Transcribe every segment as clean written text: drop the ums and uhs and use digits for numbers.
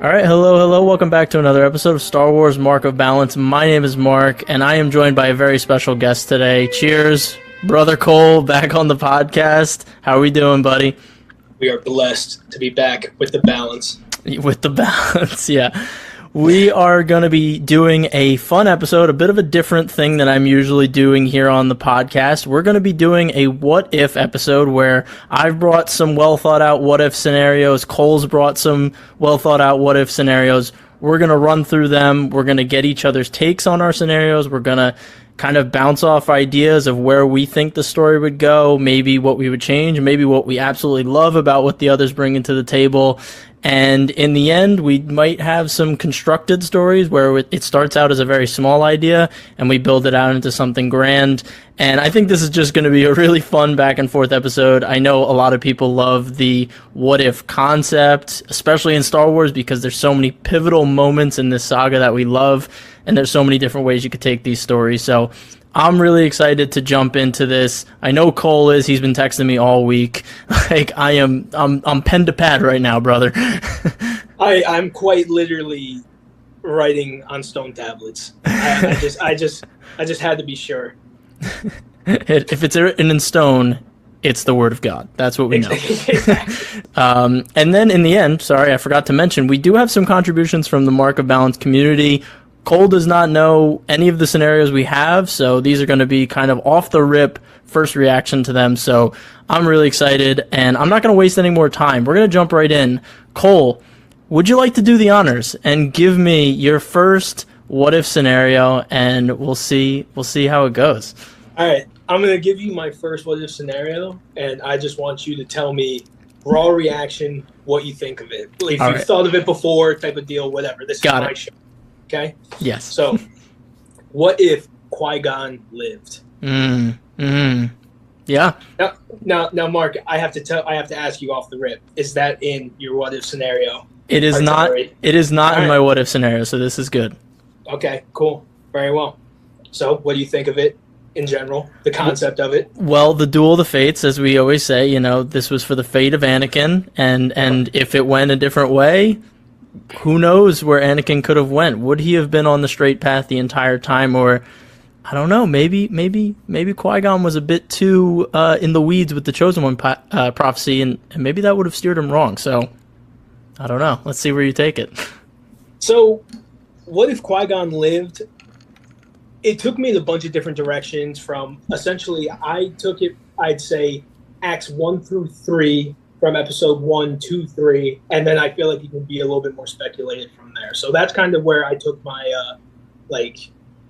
All right, hello. Welcome back to another episode of Star Wars Mark of Balance. My name is Mark, and I am joined by a very special guest today. Cheers, Brother Cole, back on the podcast. How are we doing, buddy? We are blessed to be back with the balance. With the balance, yeah. We are going to be doing a fun episode, a bit of a different thing than I'm usually doing here on the podcast. We're going to be doing a what if episode where I've brought some well thought out what if scenarios. Cole's brought some well thought out what if scenarios. We're going to run through them. We're going to get each other's takes on our scenarios. We're going to kind of bounce off ideas of where we think the story would go, maybe what we would change, maybe what we absolutely love about what the others bring into the table. And in the end, we might have some constructed stories where it starts out as a very small idea and we build it out into something grand. And I think this is just going to be a really fun back and forth episode. I know a lot of people love the what if concept, especially in Star Wars, because there's so many pivotal moments in this saga that we love. And there's so many different ways you could take these stories. So I'm really excited to jump into this. I know Cole is. He's been texting me all week. I'm pen to pad right now, brother. I'm quite literally writing on stone tablets. I just had to be sure. If it's written in stone, it's the word of God. That's what we know. And then in the end, sorry, I forgot to mention, we do have some contributions from the Mark of Balance community. Cole does not know any of the scenarios we have, so these are going to be kind of off the rip first reaction to them. So I'm really excited, and I'm not going to waste any more time. We're going to jump right in. Cole, would you like to do the honors and give me your first what if scenario, and we'll see how it goes. All right, I'm going to give you my first what if scenario, and I just want you to tell me raw reaction, what you think of it. If you've thought of it before, type of deal, whatever. This is my show. Okay? Yes. So, what if Qui Gon lived? Yeah. Now, Mark, I have to ask you off the rip. Is that in your what if scenario? It is not. It is not in my what if scenario. So this is good. Okay. Cool. Very well. So, what do you think of it in general? The concept of it? Well, the duel of the fates, as we always say. You know, this was for the fate of Anakin, and if it went a different way, who knows where Anakin could have went? Would he have been on the straight path the entire time, or I don't know? Maybe Qui-Gon was a bit too in the weeds with the Chosen One prophecy, and maybe that would have steered him wrong. So I don't know. Let's see where you take it. So, what if Qui-Gon lived? It took me in a bunch of different directions. From essentially, I'd say acts 1 through 3. From episode 1, 2, 3, and then I feel like you can be a little bit more speculated from there. So that's kind of where I took my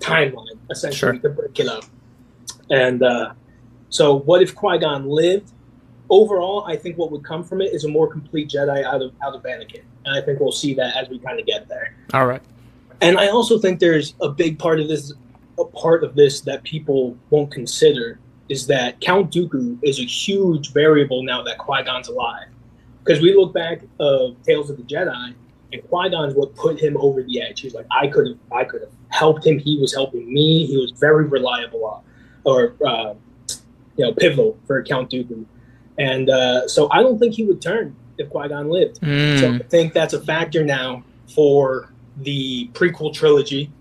timeline essentially to break it up. And so, what if Qui-Gon lived? Overall, I think what would come from it is a more complete Jedi out of Anakin, and I think we'll see that as we kind of get there. All right. And I also think there's a big part of this that people won't consider. Is that Count Dooku is a huge variable now that Qui-Gon's alive. Because we look back of Tales of the Jedi, and Qui-Gon's what put him over the edge. He's like, I could have helped him. He was helping me. He was very reliable, pivotal for Count Dooku. And so I don't think he would turn if Qui-Gon lived. So I think that's a factor now for the prequel trilogy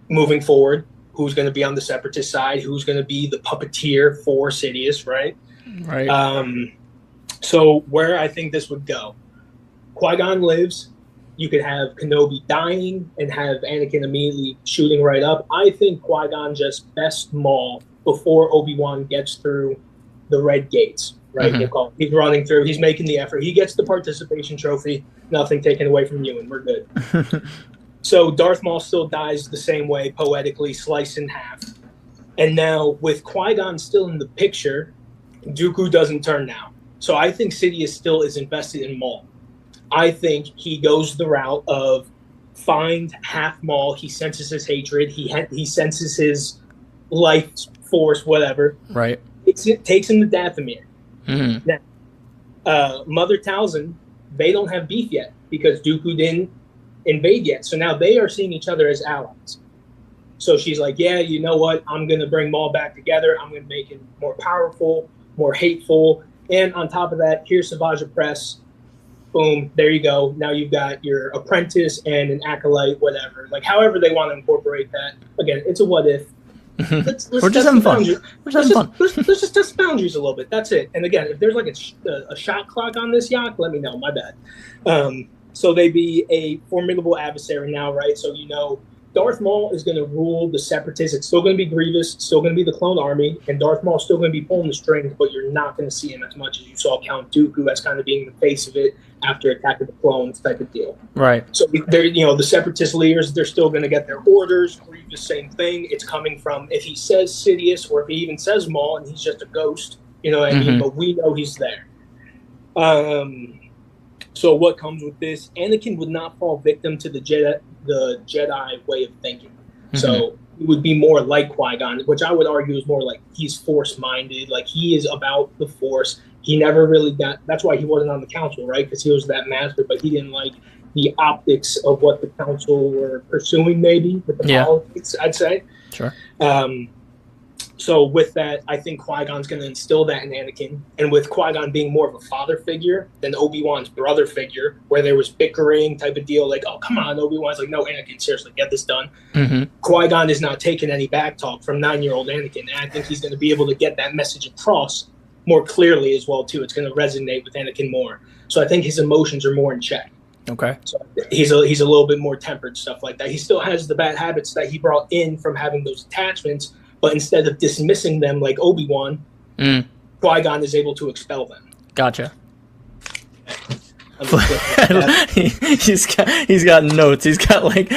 moving forward. Who's going to be on the Separatist side? Who's going to be the puppeteer for Sidious, right? Right. So where I think this would go, Qui-Gon lives. You could have Kenobi dying and have Anakin immediately shooting right up. I think Qui-Gon just best Maul before Obi-Wan gets through the red gates, right? Mm-hmm. He's running through. He's making the effort. He gets the participation trophy. Nothing taken away from you, and we're good. So Darth Maul still dies the same way, poetically, sliced in half. And now, with Qui-Gon still in the picture, Dooku doesn't turn now. So I think Sidious still is invested in Maul. I think he goes the route of find half Maul. He senses his hatred. He senses his life force, whatever. Right. It takes him to Dathomir. Mm-hmm. Now, Mother Talzin, they don't have beef yet because Dooku didn't invade yet. So now they are seeing each other as allies. So she's like, yeah, you know what? I'm going to bring Maul back together. I'm going to make him more powerful, more hateful. And on top of that, here's Savage Press. boom, there you go. Now you've got your apprentice and an acolyte, whatever. Like, however they want to incorporate that. Again, it's a what if. We're just having fun. We're just having fun. Let's just test boundaries a little bit. That's it. And again, if there's like a shot clock on this yacht, let me know. My bad. So they be a formidable adversary now, right? So, you know, Darth Maul is going to rule the Separatists. It's still going to be Grievous, it's still going to be the Clone Army, and Darth Maul is still going to be pulling the strings, but you're not going to see him as much as you saw Count Dooku as kind of being the face of it after Attack of the Clones type of deal. Right. So, you know, the Separatist leaders, they're still going to get their orders. Grievous, same thing. It's coming from, if he says Sidious or if he even says Maul and he's just a ghost, you know what I mean? But we know he's there. So what comes with this? Anakin would not fall victim to the Jedi way of thinking. So he would be more like Qui-Gon, which I would argue is more like he's Force-minded. Like, he is about the Force. He never really got... That's why he wasn't on the council, right? Because he was that master, but he didn't like the optics of what the council were pursuing, maybe, with the politics, I'd say. Sure. So with that, I think Qui-Gon's going to instill that in Anakin. And with Qui-Gon being more of a father figure than Obi-Wan's brother figure, where there was bickering type of deal, like, oh, come on, Obi-Wan's like, no, Anakin, seriously, get this done. Qui-Gon is not taking any back talk from 9-year-old Anakin. And I think he's going to be able to get that message across more clearly as well, too. It's going to resonate with Anakin more. So I think his emotions are more in check. Okay. So he's a little bit more tempered, stuff like that. He still has the bad habits that he brought in from having those attachments, but instead of dismissing them like Obi-Wan, Qui-Gon is able to expel them. Gotcha. he's got notes. He's got like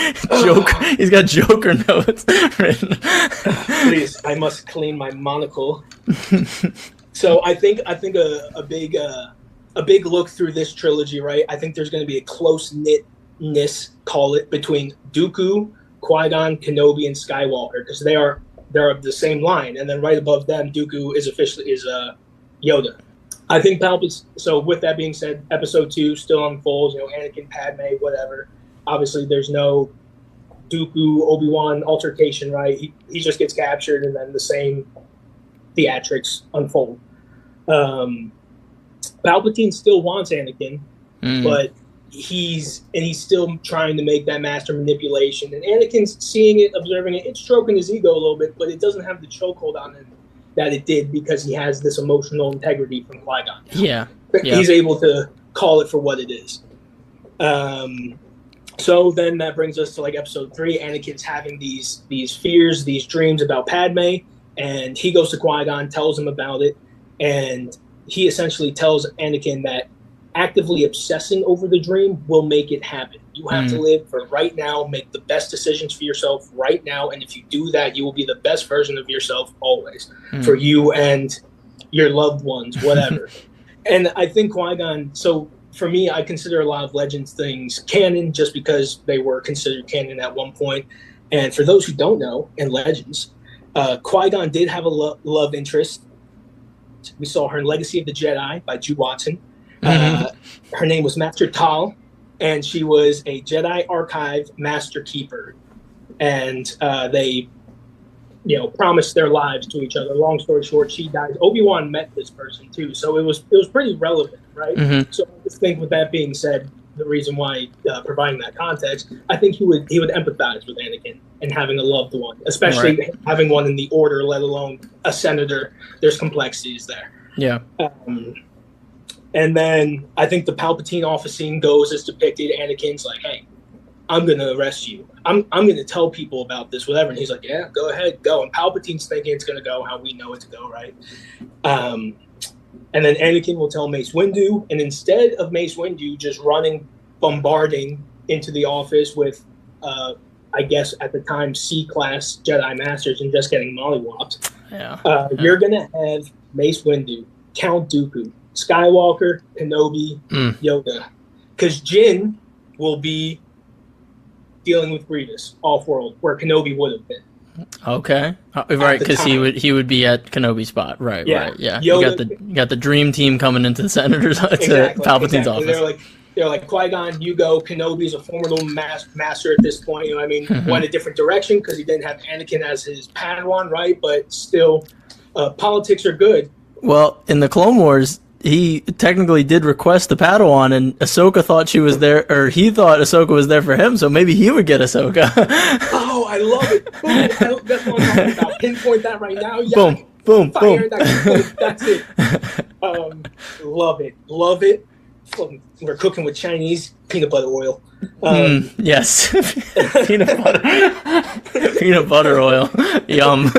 He's got Joker notes written. Please, I must clean my monocle. So I think a big look through this trilogy, right? I think there's going to be a close knitness, call it, between Dooku, Qui-Gon, Kenobi, and Skywalker, because they're of the same line, and then right above them, Dooku is Yoda. I think Palpatine. So with that being said, Episode 2 still unfolds. You know, Anakin, Padme, whatever. Obviously, there's no Dooku Obi-Wan altercation, right? He just gets captured, and then the same theatrics unfold. Palpatine still wants Anakin, but he's still trying to make that master manipulation, and Anakin's seeing it, observing it. It's stroking his ego a little bit, but it doesn't have the chokehold on him that it did, because he has this emotional integrity from Qui-Gon. Yeah. He's able to call it for what it is. So then that brings us to like Episode 3. Anakin's having these fears, these dreams about Padme, and he goes to Qui-Gon, tells him about it, and he essentially tells Anakin that actively obsessing over the dream will make it happen. You have to live for right now, make the best decisions for yourself right now, and if you do that, you will be the best version of yourself always, for you and your loved ones, whatever. And I think Qui-Gon, so for me, I consider a lot of Legends things canon just because they were considered canon at one point. And for those who don't know, in Legends, Qui-Gon did have a love interest. We saw her in Legacy of the Jedi by Ju Watson. Her name was Master Tal, and she was a Jedi Archive Master Keeper. And they, promised their lives to each other. Long story short, she died. Obi-Wan met this person too, so it was pretty relevant, right? So I just think, with that being said, the reason why providing that context, I think he would empathize with Anakin and having a loved one, especially having one in the Order, let alone a senator. There's complexities there. Yeah. And then I think the Palpatine office scene goes as depicted. Anakin's like, "Hey, I'm going to arrest you. I'm going to tell people about this, whatever." And he's like, "Yeah, go ahead, go." And Palpatine's thinking it's going to go how we know it to go, right? And then Anakin will tell Mace Windu, and instead of Mace Windu just bombarding into the office with, I guess at the time, C-class Jedi Masters and just getting mollywopped, you're going to have Mace Windu, Count Dooku, Skywalker, Kenobi, Yoda. Because Jin will be dealing with Grievous off-world, where Kenobi would have been. Okay, right, because he would be at Kenobi's spot, right? Yeah. Yoda, you got the dream team coming into the senators to Palpatine's office. They're like Qui-Gon, you go. Kenobi's a formidable master at this point. You know what I mean? Went a different direction because he didn't have Anakin as his Padawan, right? But still, politics are good. Well, in the Clone Wars, he technically did request the Padawan, and Ahsoka thought she was there, or he thought Ahsoka was there for him, so maybe he would get Ahsoka. Oh, I love it. Boom. That's what I'm talking about. Pinpoint that right now. Yeah. Boom, boom, Fire boom. That's it. Love it. Love it. We're cooking with Chinese peanut butter oil. Yes. Peanut butter. Peanut butter oil. Yum.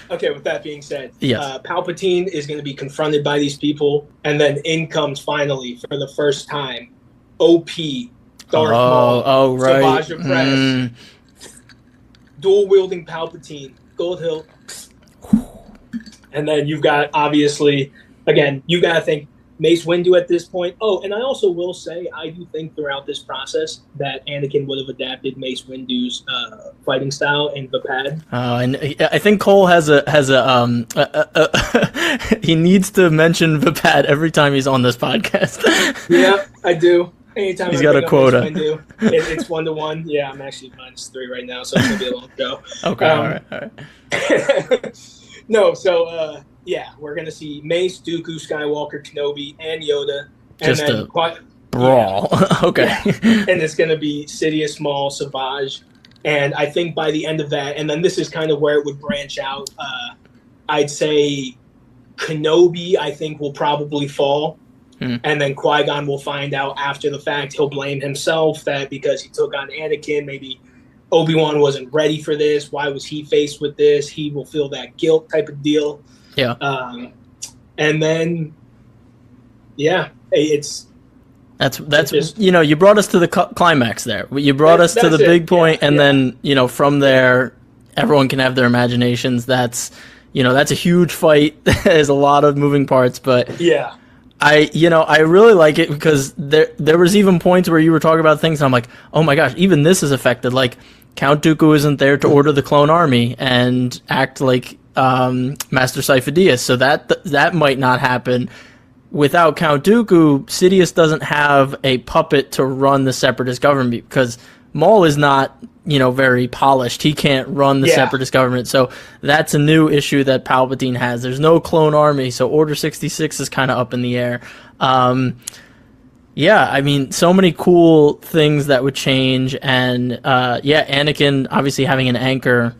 Okay, with that being said, yes. Palpatine is going to be confronted by these people, and then in comes finally, for the first time, OP, Darth Maul, oh, right. Savage Press, dual-wielding Palpatine, Gold Hill. And then you've got, obviously, again, you got to think Mace Windu at this point. Oh, and I also will say, I do think throughout this process that Anakin would have adapted Mace Windu's fighting style in Vapad. And I think Cole has a he needs to mention Vapad every time he's on this podcast. Yeah, I do. Anytime he's I got a quota. Windu, it's 1-1. Yeah, I'm actually -3 right now, so it's gonna be a long go. Okay, all right. No, so yeah, we're gonna see Mace, Dooku, Skywalker, Kenobi, and Yoda, and Just then a brawl. Yeah. Okay. Yeah. And it's gonna be Sidious, Maul, Savage, and I think by the end of that, and then this is kind of where it would branch out. I'd say Kenobi, I think, will probably fall. And then Qui-Gon will find out after the fact. He'll blame himself that because he took on Anakin, maybe Obi-Wan wasn't ready for this. Why was he faced with this? He will feel that guilt type of deal. Yeah. And then, yeah, that's just, you brought us to the climax there. You brought us to the big point, and then, from there, everyone can have their imaginations. That's a huge fight. There's a lot of moving parts, but yeah. I really like it because there was even points where you were talking about things and I'm like, oh my gosh, even this is affected. Like Count Dooku isn't there to order the clone army and act like Master Sifo-Dyas, so that might not happen. Without Count Dooku, Sidious doesn't have a puppet to run the Separatist government because Maul is not very polished. He can't run the Separatist government. So that's a new issue that Palpatine has. There's no clone army, so Order 66 is kind of up in the air. Yeah, I mean, so many cool things that would change. And, Anakin obviously having an anchor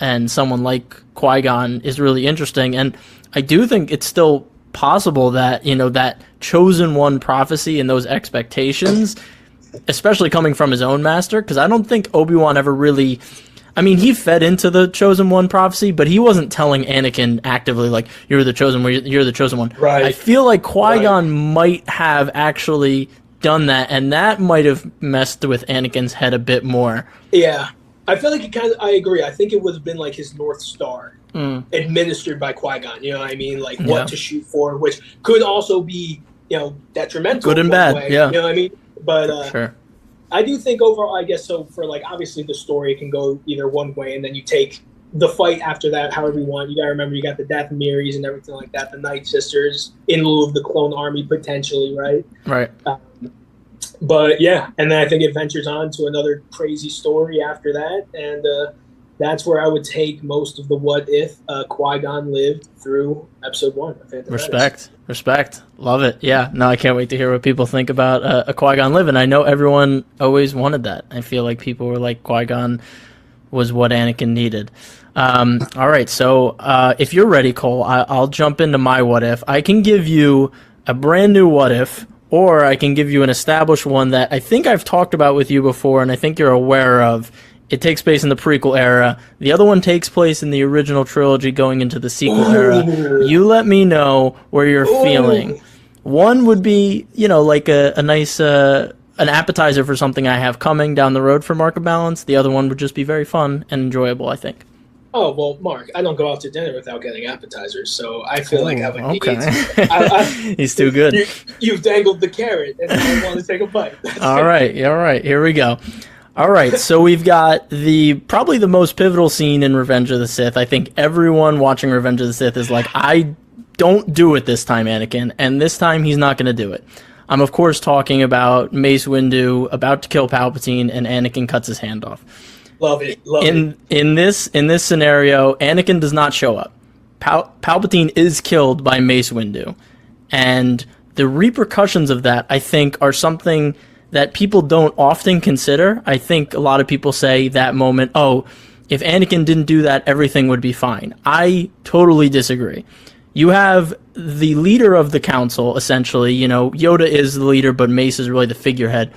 and someone like Qui-Gon is really interesting. And I do think it's still possible that, that chosen one prophecy and those expectations, especially coming from his own master, because I don't think Obi-Wan ever really... I mean, he fed into the chosen one prophecy, but he wasn't telling Anakin actively, like, you're the chosen one. Right. I feel like Qui-Gon might have actually done that, and that might have messed with Anakin's head a bit more. Yeah. I feel like I agree. I think it would have been like his North Star administered by Qui-Gon, you know what I mean? Like what to shoot for, which could also be, detrimental. Good and bad, way, yeah. You know what I mean? But sure. I do think overall, I guess, so for like, obviously the story can go either one way, and then you take the fight after that however you want. You got to remember, you got the Dathomiri's and everything like that, the Night Sisters in lieu of the clone army potentially, right? Right. But yeah, and then I think it ventures on to another crazy story after that, and that's where I would take most of the what if Qui-Gon lived through episode 1. Respect. Love it. Yeah, no, I can't wait to hear what people think about a Qui-Gon live, and I know everyone always wanted that. I feel like people were like, Qui-Gon was what Anakin needed. All right, so if you're ready, Cole, I'll jump into my what if. I can give you a brand new what if, or I can give you an established one that I think I've talked about with you before, and I think you're aware of. It takes place in the prequel era. The other one takes place in the original trilogy going into the sequel era. You let me know where you're feeling. One would be, like a nice, an appetizer for something I have coming down the road for Mark of Balance. The other one would just be very fun and enjoyable, I think. Oh, well, Mark, I don't go out to dinner without getting appetizers, so I feel like I would need He's too good. You've dangled the carrot, and I want to take a bite. All right, here we go. All right, so we've got probably the most pivotal scene in Revenge of the Sith. I think everyone watching Revenge of the Sith is like, I don't do it this time, Anakin, and this time he's not going to do it. I'm, of course, talking about Mace Windu about to kill Palpatine, and Anakin cuts his hand off. Love it. In this scenario, Anakin does not show up. Palpatine is killed by Mace Windu, and the repercussions of that, I think, are something that people don't often consider. I think a lot of people say that moment, oh, if Anakin didn't do that, everything would be fine. I totally disagree. You have the leader of the council, essentially. You know, Yoda is the leader, but Mace is really the figurehead.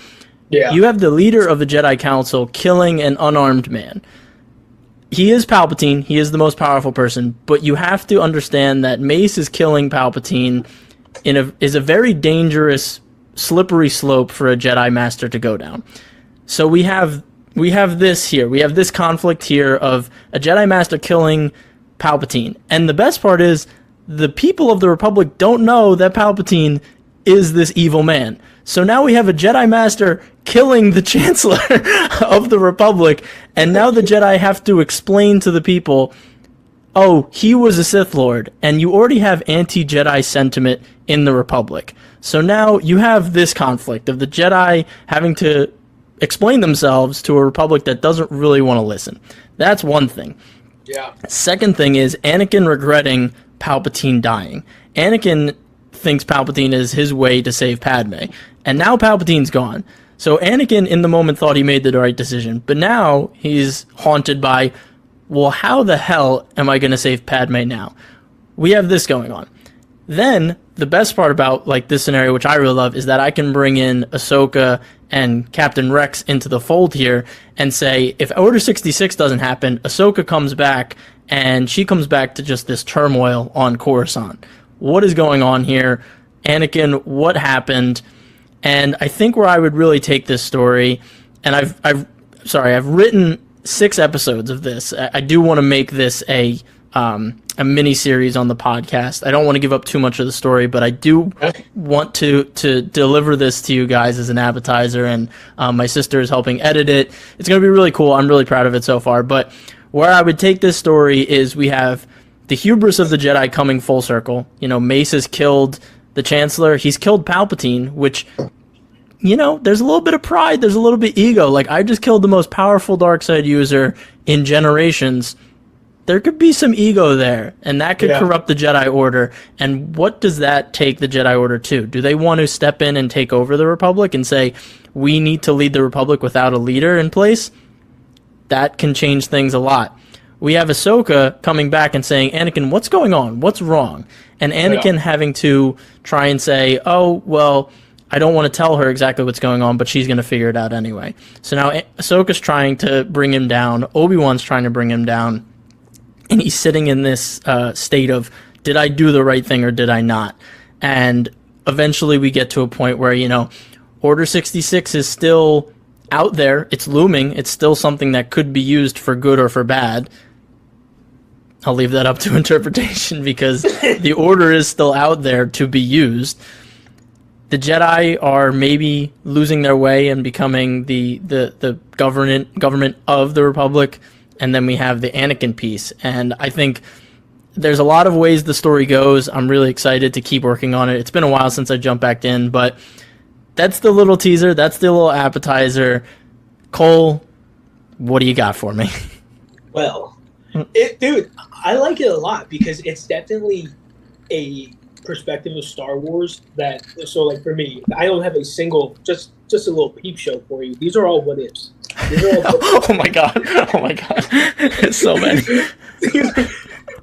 Yeah. You have the leader of the Jedi Council killing an unarmed man. He is Palpatine. He is the most powerful person, but you have to understand that Mace is killing Palpatine is a very dangerous, slippery slope for a Jedi Master to go down. So we have this here. We have this conflict here of a Jedi Master killing Palpatine. And the best part is the people of the Republic don't know that Palpatine is this evil man. So now we have a Jedi Master killing the Chancellor of the Republic, and now the Jedi have to explain to the people, oh, he was a Sith Lord, and you already have anti-Jedi sentiment in the Republic. So now you have this conflict of the Jedi having to explain themselves to a Republic that doesn't really want to listen. That's one thing. Yeah. Second thing is Anakin regretting Palpatine dying. Anakin thinks Palpatine is his way to save Padme, and now Palpatine's gone. So Anakin in the moment thought he made the right decision, but now he's haunted by, well, how the hell am I going to save Padme now? We have this going on. Then the best part about like this scenario, which I really love, is that I can bring in Ahsoka and Captain Rex into the fold here and say, if Order 66 doesn't happen, Ahsoka comes back, and she comes back to just this turmoil on Coruscant. What is going on here? Anakin, what happened? And I think where I would really take this story, and I've written 6 episodes of this. I do want to make this a mini series on the podcast. I don't want to give up too much of the story, but I do want to deliver this to you guys as an appetizer, and my sister is helping edit it. It's going to be really cool. I'm really proud of it so far. But where I would take this story is we have the hubris of the Jedi coming full circle. You know, Mace has killed the Chancellor. He's killed Palpatine, which, you know, there's a little bit of pride. There's a little bit ego. Like, I just killed the most powerful dark side user in generations. There could be some ego there, and that could corrupt the Jedi Order. And what does that take the Jedi Order to? Do they want to step in and take over the Republic and say, we need to lead the Republic without a leader in place? That can change things a lot. We have Ahsoka coming back and saying, Anakin, what's going on? What's wrong? And Anakin having to try and say, oh, well, I don't want to tell her exactly what's going on, but she's going to figure it out anyway. So now Ahsoka's trying to bring him down. Obi-Wan's trying to bring him down. And he's sitting in this state of, did I do the right thing or did I not? And eventually we get to a point where, you know, Order 66 is still out there. It's looming. It's still something that could be used for good or for bad. I'll leave that up to interpretation because the Order is still out there to be used. The Jedi are maybe losing their way and becoming the government of the Republic. And then we have the Anakin piece. And I think there's a lot of ways the story goes. I'm really excited to keep working on it. It's been a while since I jumped back in, but that's the little teaser. That's the little appetizer. Cole, what do you got for me? Well, dude, I like it a lot because it's definitely a perspective of Star Wars that, so like for me, I don't have a single, just a little peep show for you. These are all what ifs. Oh my god! So many.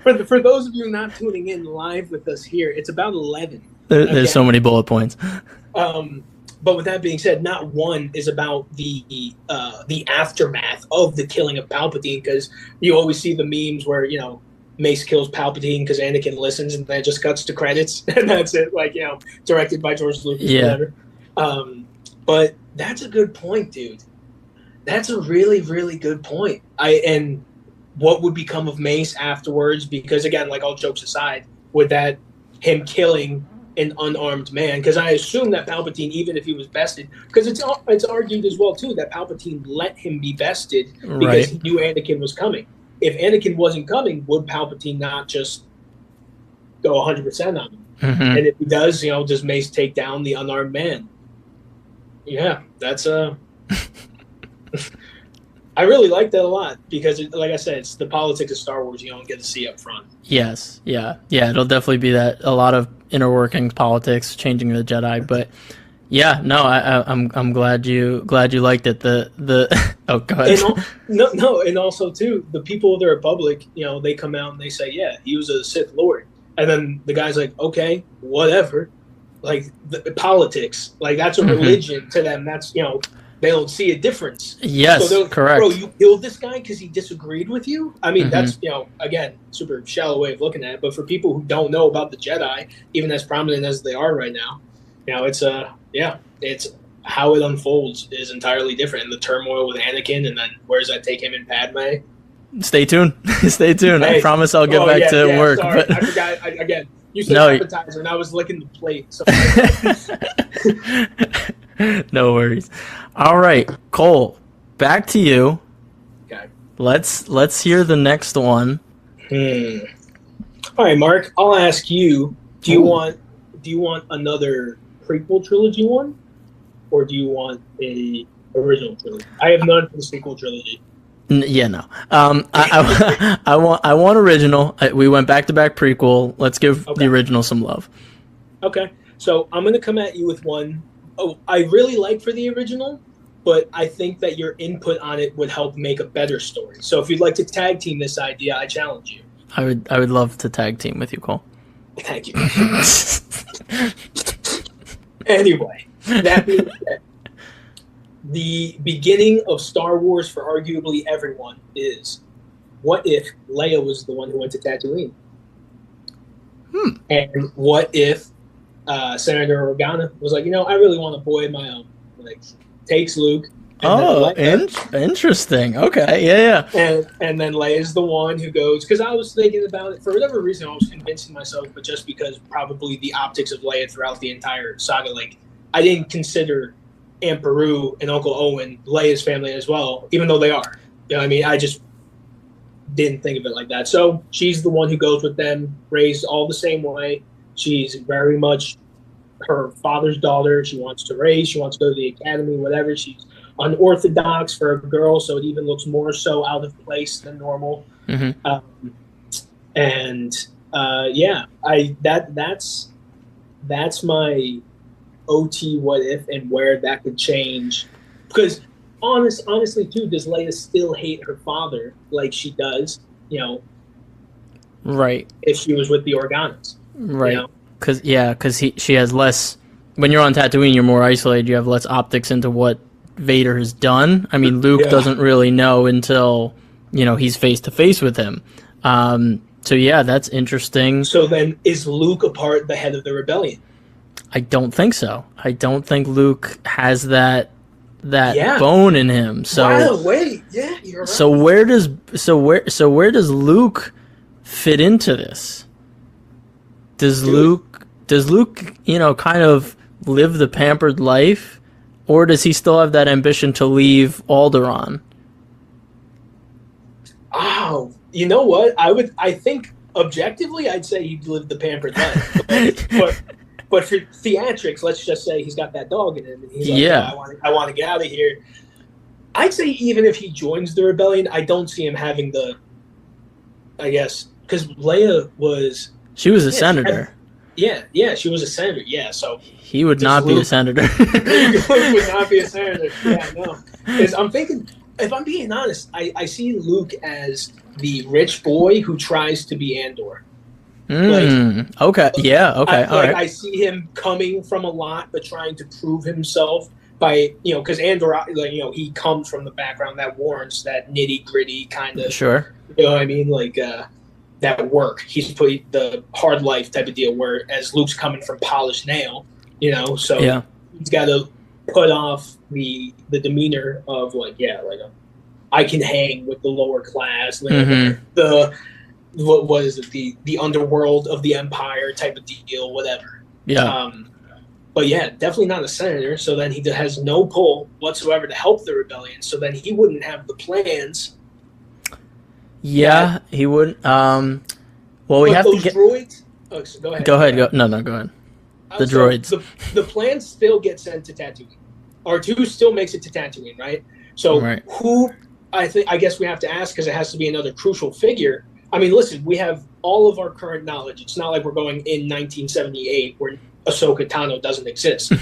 For those of you not tuning in live with us here, it's about 11. There's so many bullet points. But with that being said, not one is about the aftermath of the killing of Palpatine, because you always see the memes where, you know, Mace kills Palpatine because Anakin listens, and then it just cuts to credits, and that's it. Like, you know, directed by George Lucas. Yeah. Whatever. But that's a good point, dude. That's a really, really good point. And what would become of Mace afterwards? Because again, like all jokes aside, with that him killing an unarmed man, because I assume that Palpatine, even if he was bested, because it's argued as well too that Palpatine let him be bested because he knew Anakin was coming. If Anakin wasn't coming, would Palpatine not just go 100% on him? Mm-hmm. And if he does, you know, does Mace take down the unarmed man? Yeah, that's I really like that a lot because, like I said, it's the politics of Star Wars you don't get to see up front. Yes, yeah. It'll definitely be that a lot of inner workings, politics, changing the Jedi. But yeah, no, I'm glad you liked it. The oh, go ahead. And also too, the people of the Republic, they come out and they say, yeah, he was a Sith Lord, and then the guy's like, okay, whatever, like the politics, like that's a religion to them. That's they don't see a difference. Yes, so correct. Bro, you killed this guy because he disagreed with you? I mean, that's, again, super shallow way of looking at it. But for people who don't know about the Jedi, even as prominent as they are right now, it's how it unfolds is entirely different. And the turmoil with Anakin, and then where does that take him and Padme? Stay tuned. Stay tuned. Hey. I promise I'll get back to work. Sorry. But... I forgot. Again, you said appetizer, and I was licking the plate. So. No worries. All right, Cole, back to you. Okay. Let's hear the next one. All right, Mark. I'll ask you. Do you want another prequel trilogy one, or do you want a original trilogy? I have none for the sequel trilogy. No. I want original. We went back to back prequel. Let's give the original some love. Okay. So I'm gonna come at you with one. Oh, I really like for the original, but I think that your input on it would help make a better story. So if you'd like to tag team this idea, I challenge you. I would love to tag team with you, Cole. Thank you. Anyway, that being said, the beginning of Star Wars for arguably everyone is, what if Leia was the one who went to Tatooine? And what if Senator Organa was like, I really want a boy of my own. Like, takes Luke. Interesting. Okay, yeah. And then Leia's the one who goes, because I was thinking about it, for whatever reason, I was convincing myself, but just because probably the optics of Leia throughout the entire saga, like, I didn't consider Aunt Beru and Uncle Owen Leia's family as well, even though they are. I mean, I just didn't think of it like that. So she's the one who goes with them, raised all the same way. She's very much her father's daughter. She wants to raise. She wants to go to the academy, whatever. She's unorthodox for a girl, so it even looks more so out of place than normal. That's my OT what if and where that could change. Because honestly, too, does Leia still hate her father like she does? Right. If she was with the Organas. Right. Because she has less. When you're on Tatooine, you're more isolated. You have less optics into what Vader has done. I mean, Luke doesn't really know until he's face to face with him. So yeah, that's interesting. So then, is Luke the head of the rebellion? I don't think so. I don't think Luke has that bone in him. So you're right. So where does Luke fit into this? Does Luke kind of live the pampered life, or does he still have that ambition to leave Alderaan? Oh, you know what? I think objectively, I'd say he'd live the pampered life. But for theatrics, let's just say he's got that dog in him, and he's like, I want to get out of here. I'd say even if he joins the rebellion, I don't see him having because Leia was... She was a senator. She was a senator. Yeah, so... He would not be a senator. Luke would not be a senator. Yeah, no. Because I'm thinking, if I'm being honest, I see Luke as the rich boy who tries to be Andor. Okay. Yeah. Okay. All right. I see him coming from a lot, but trying to prove himself by, because Andor, he comes from the background that warrants that nitty gritty kind of. Sure. You know what I mean? Like that work. He's put the hard life type of deal. Whereas Luke's coming from polished nail. So he's got to put off the demeanor of I can hang with the lower class, what is it, the underworld of the Empire type of deal, whatever. Yeah. But yeah, definitely not a senator. So then he has no pull whatsoever to help the rebellion. So then he wouldn't have the plans. Yeah, he wouldn't. Well, we have to get droids. Oh, so go ahead. Go ahead. Go ahead. The droids. The plans still get sent to Tatooine. R2 still makes it to Tatooine, right? So I guess we have to ask because it has to be another crucial figure. I mean, listen, we have all of our current knowledge. It's not like we're going in 1978 where Ahsoka Tano doesn't exist.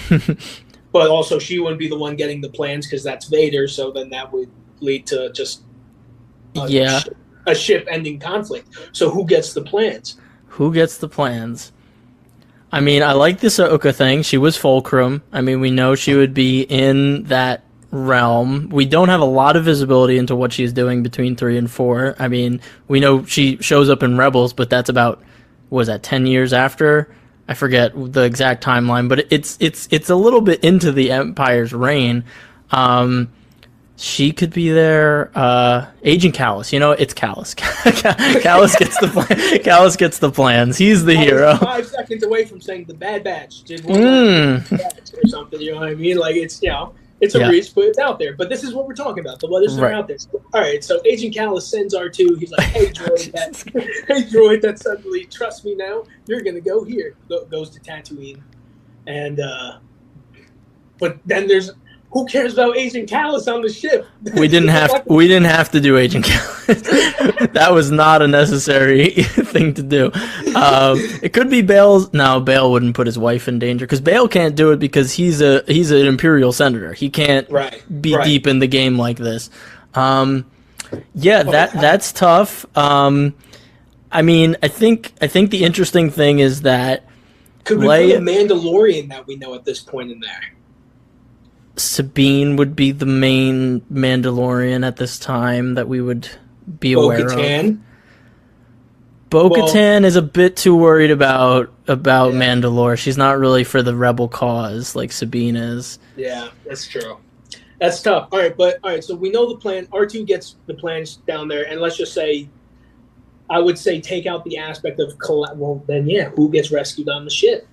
But also, she wouldn't be the one getting the plans because that's Vader. So then that would lead to just a ship-ending conflict. So who gets the plans? Who gets the plans? I mean, I like this Ahsoka thing. She was Fulcrum. I mean, we know she would be in that realm. We don't have a lot of visibility into what she's doing between 3 and 4. I mean, we know she shows up in Rebels, but that's about, what was that, 10 years after? I forget the exact timeline, but it's a little bit into the Empire's reign. She could be there. Agent Callus, it's Callus. Callus gets the plan. Callus gets the plans. He's the hero. 5 seconds away from saying the Bad Batch did one batch or something. You know what I mean? Like it's it's a reach, but it's out there. But this is what we're talking about. The letters are out there. So, all right. So Agent Callus sends R2. He's like, "Hey droid, that suddenly trust me now. You're gonna go here." Goes to Tatooine, and but then there's. Who cares about Agent Callus on the ship? We didn't have to do Agent Callus. That was not a necessary thing to do. It could be Bail's. No, Bail wouldn't put his wife in danger because Bail can't do it because he's an Imperial senator. He can't be deep in the game like this. That's tough. I mean, I think the interesting thing is that could we put a Mandalorian that we know at this point in there? Sabine would be the main Mandalorian at this time that we would be aware of. Bo-Katan is a bit too worried about Mandalore. She's not really for the rebel cause like Sabine is. Yeah, that's true. That's tough. All right, so we know the plan. R2 gets the plans down there, and let's just say, I would say take out the aspect of who gets rescued on the ship?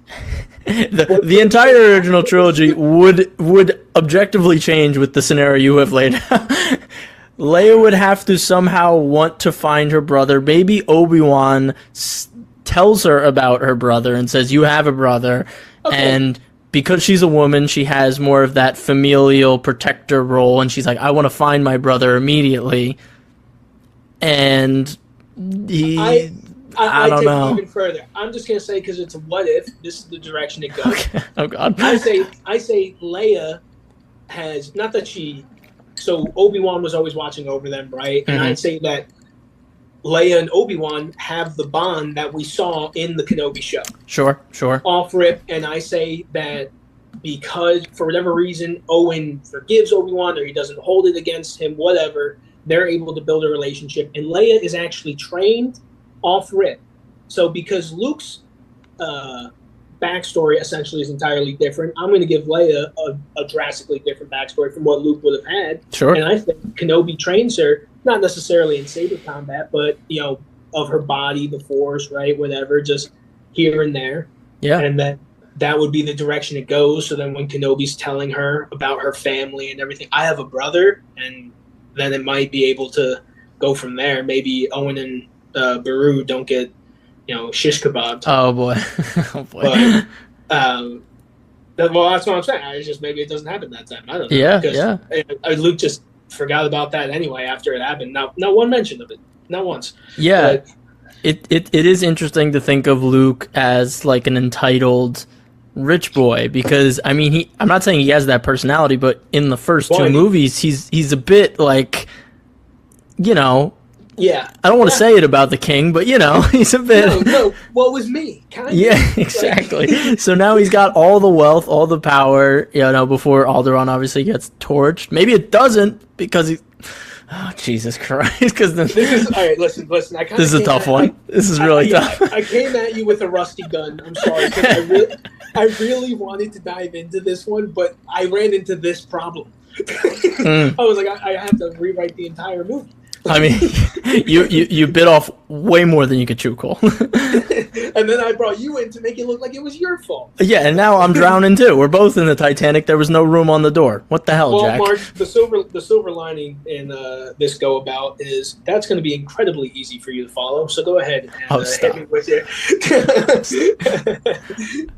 The entire original trilogy would objectively change with the scenario you have laid out. Leia would have to somehow want to find her brother. Maybe Obi-Wan tells her about her brother and says, "You have a brother," and because she's a woman, she has more of that familial protector role, and she's like, "I want to find my brother immediately," and I don't know. Even further. I'm just gonna say because it's a what if. This is the direction it goes. Okay. Oh God. I say Leia has not that she. So Obi-Wan was always watching over them, right? And I'd say that Leia and Obi-Wan have the bond that we saw in the Kenobi show. Sure. Off rip, and I say that because for whatever reason Owen forgives Obi-Wan or he doesn't hold it against him, whatever. They're able to build a relationship, and Leia is actually trained off rip. So because Luke's backstory essentially is entirely different, I'm going to give Leia a drastically different backstory from what Luke would have had. Sure. And I think Kenobi trains her, not necessarily in saber combat, but, of her body, the Force, right, whatever, just here and there. Yeah. And that would be the direction it goes. So then when Kenobi's telling her about her family and everything, I have a brother, and then it might be able to go from there. Maybe Owen and Beru don't get, shish kebabbed. Oh boy. But, well, that's what I'm saying. It's just maybe it doesn't happen that time. I don't know. Yeah. Luke just forgot about that anyway after it happened. Not one mention of it. Not once. Yeah. But, it is interesting to think of Luke as like an entitled rich boy because I mean I'm not saying he has that personality, but in the first two movies he's a bit like yeah. I don't want to say it about the king, but he's a bit no what was me kind of. Yeah, exactly. So now he's got all the wealth, all the power, before Alderaan obviously gets torched. Maybe it doesn't because he Jesus Christ! Because this is all right. Listen. This is a tough one. This is really tough. I came at you with a rusty gun. I'm sorry because I really wanted to dive into this one, but I ran into this problem. I was like, I have to rewrite the entire movie. I mean, you bit off way more than you could chew, Cole. And then I brought you in to make it look like it was your fault. Yeah, and now I'm drowning too. We're both in the Titanic. There was no room on the door. What the hell, Well, Jack? Mark, the silver lining in this go about is that's going to be incredibly easy for you to follow. So go ahead and hit me with it.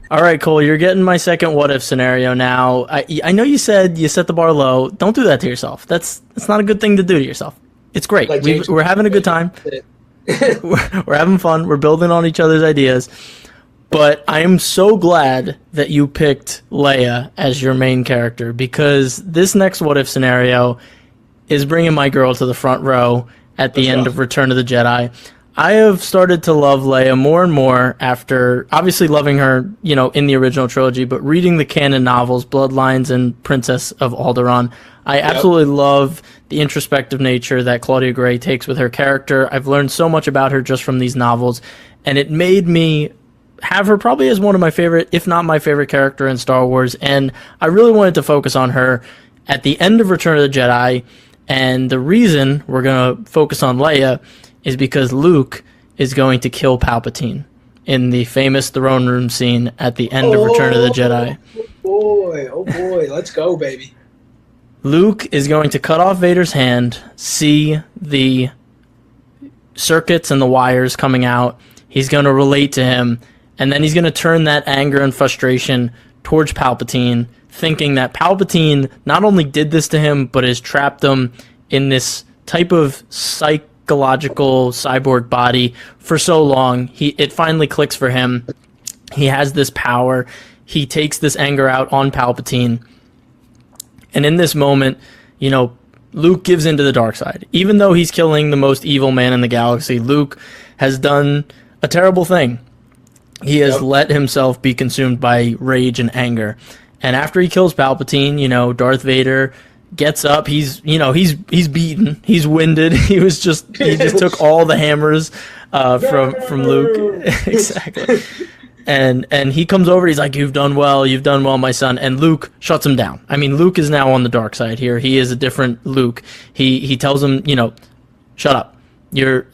All right, Cole, you're getting my second what if scenario now. I know you said you set the bar low. Don't do that to yourself. That's not a good thing to do to yourself. It's great. Like We're having a good time. We're having fun. We're building on each other's ideas. But I am so glad that you picked Leia as your main character, because this next what if scenario is bringing my girl to the front row at the end of Return of the Jedi. I have started to love Leia more and more after obviously loving her, in the original trilogy, but reading the canon novels, Bloodlines and Princess of Alderaan. I absolutely love the introspective nature that Claudia Gray takes with her character. I've learned so much about her just from these novels, and it made me have her probably as one of my favorite, if not my favorite character in Star Wars, and I really wanted to focus on her at the end of Return of the Jedi, and the reason we're going to focus on Leia is because Luke is going to kill Palpatine in the famous throne room scene at the end of Return of the Jedi. Oh boy, let's go, baby. Luke is going to cut off Vader's hand, see the circuits and the wires coming out. He's going to relate to him, and then he's going to turn that anger and frustration towards Palpatine, thinking that Palpatine not only did this to him, but has trapped him in this type of psychological cyborg body for so long. It finally clicks for him. He has this power. He takes this anger out on Palpatine. And in this moment, Luke gives into the dark side. Even though he's killing the most evil man in the galaxy, Luke has done a terrible thing. He has let himself be consumed by rage and anger. And after he kills Palpatine, Darth Vader gets up. He's beaten. He's winded. He just took all the hammers from Luke. Exactly. And he comes over, he's like, you've done well, my son. And Luke shuts him down. I mean, Luke is now on the dark side here. He is a different Luke. He tells him, shut up. You've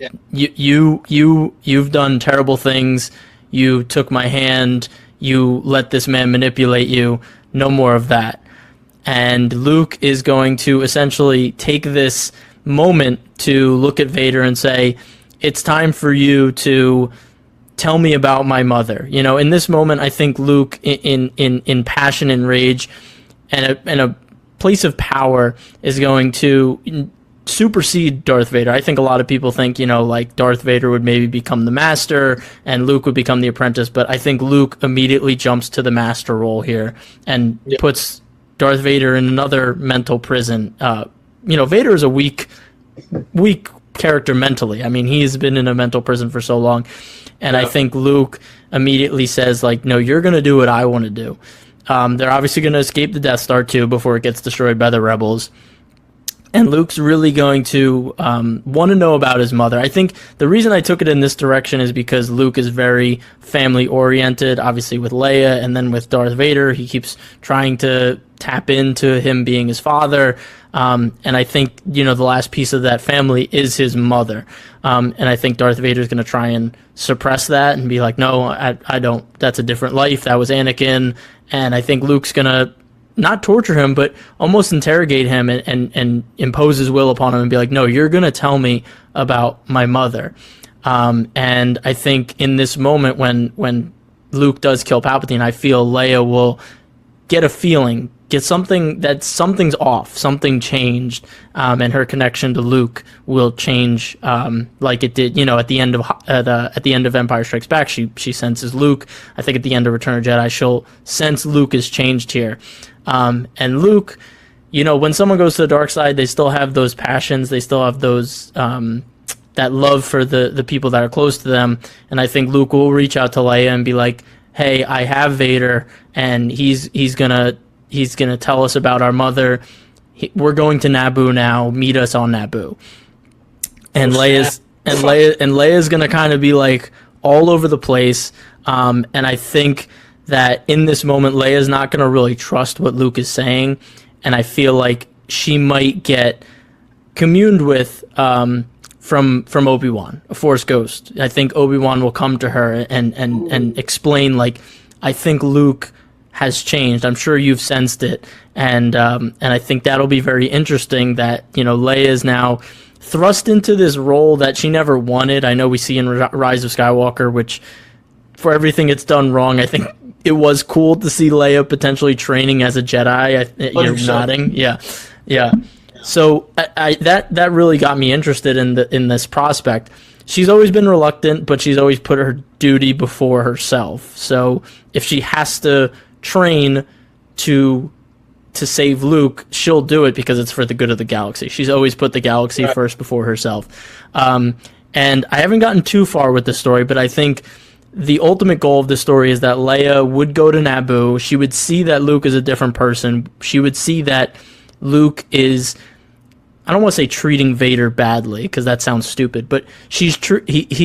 done terrible things. You took my hand. You let this man manipulate you. No more of that. And Luke is going to essentially take this moment to look at Vader and say, it's time for you to tell me about my mother. In this moment, I think Luke, in passion and rage, and a place of power, is going to supersede Darth Vader. I think a lot of people think, like Darth Vader would maybe become the master and Luke would become the apprentice, but I think Luke immediately jumps to the master role here and puts Darth Vader in another mental prison. Vader is a weak character mentally. I mean, he's been in a mental prison for so long. And I think Luke immediately says, no, you're going to do what I want to do. They're obviously going to escape the Death Star, too, before it gets destroyed by the rebels. And Luke's really going to want to know about his mother. I think the reason I took it in this direction is because Luke is very family-oriented, obviously with Leia, and then with Darth Vader. He keeps trying to tap into him being his father. And I think, the last piece of that family is his mother. And I think Darth Vader is going to try and suppress that and be like, no, I don't. That's a different life. That was Anakin. And I think Luke's going to not torture him, but almost interrogate him and impose his will upon him and be like, no, you're going to tell me about my mother. And I think in this moment when Luke does kill Palpatine, I feel Leia will get a feeling, get something's off, something changed, and her connection to Luke will change, like it did, at the end of Empire Strikes Back. She senses Luke. I think at the end of Return of Jedi, she'll sense Luke is changed here, and Luke, when someone goes to the dark side, they still have those passions, they still have those that love for the people that are close to them, and I think Luke will reach out to Leia and be like, hey, I have Vader, and he's gonna tell us about our mother. We're going to Naboo now. Meet us on Naboo. And Leia's gonna kind of be like all over the place. And I think that in this moment, Leia's not gonna really trust what Luke is saying. And I feel like she might get communed with from Obi-Wan, a Force ghost. I think Obi-Wan will come to her and explain, like, I think Luke has changed. I'm sure you've sensed it, and I think that'll be very interesting. That, you know, Leia is now thrust into this role that she never wanted. I know we see in Rise of Skywalker, which, for everything it's done wrong, I think it was cool to see Leia potentially training as a Jedi. You're nodding, yeah. So that really got me interested in this prospect. She's always been reluctant, but she's always put her duty before herself. So if she has to train to save Luke, she'll do it because it's for the good of the galaxy. She's always put the galaxy first before herself. And I haven't gotten too far with the story, but I think the ultimate goal of the story is that Leia would go to Naboo. She would see that Luke is a different person. She would see that Luke is, I don't want to say treating Vader badly, because that sounds stupid, but she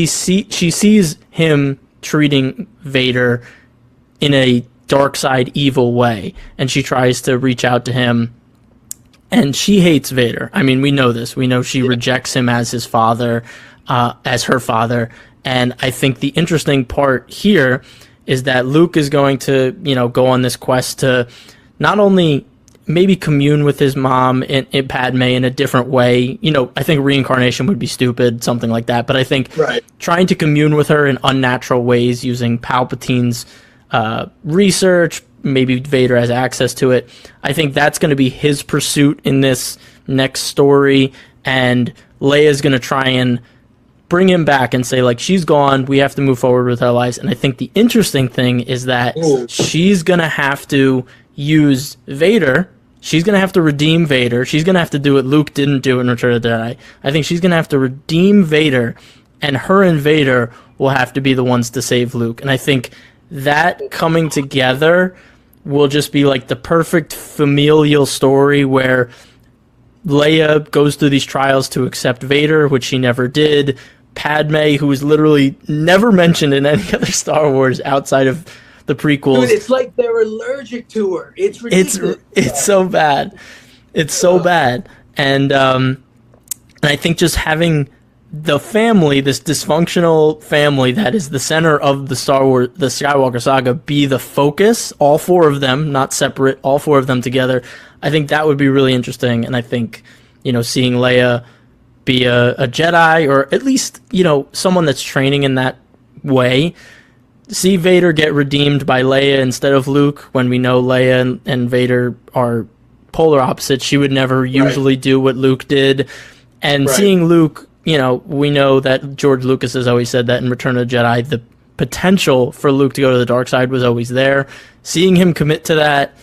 sees him treating Vader in a dark side evil way, and she tries to reach out to him, and she hates Vader. I mean, we know this. We know she rejects him as his father, as her father, and I think the interesting part here is that Luke is going to, you know, go on this quest to not only maybe commune with his mom in Padme in a different way. You know, I think reincarnation would be stupid, something like that, but I think trying to commune with her in unnatural ways using Palpatine's research, maybe Vader has access to it. I think that's going to be his pursuit in this next story, and Leia's going to try and bring him back and say, like, she's gone, we have to move forward with our lives. And I think the interesting thing is that she's going to have to use Vader. She's going to have to redeem Vader. She's going to have to do what Luke didn't do in Return of the Jedi. I think she's going to have to redeem Vader, and her and Vader will have to be the ones to save Luke. And I think that coming together will just be like the perfect familial story where Leia goes through these trials to accept Vader, which she never did. Padme, who was literally never mentioned in any other Star Wars outside of the prequels. Dude, it's like they're allergic to her. It's ridiculous. It's so bad. It's so bad. And I think just having the family, this dysfunctional family that is the center of the Skywalker saga, be the focus, all four of them, not separate, all four of them together, I think that would be really interesting. And I think, you know, seeing Leia be a Jedi, or at least, you know, someone that's training in that way, see Vader get redeemed by Leia instead of Luke, when we know Leia and Vader are polar opposites. She would never usually do what Luke did. And seeing Luke, you know, we know that George Lucas has always said that in Return of the Jedi, the potential for Luke to go to the dark side was always there. Seeing him commit to that,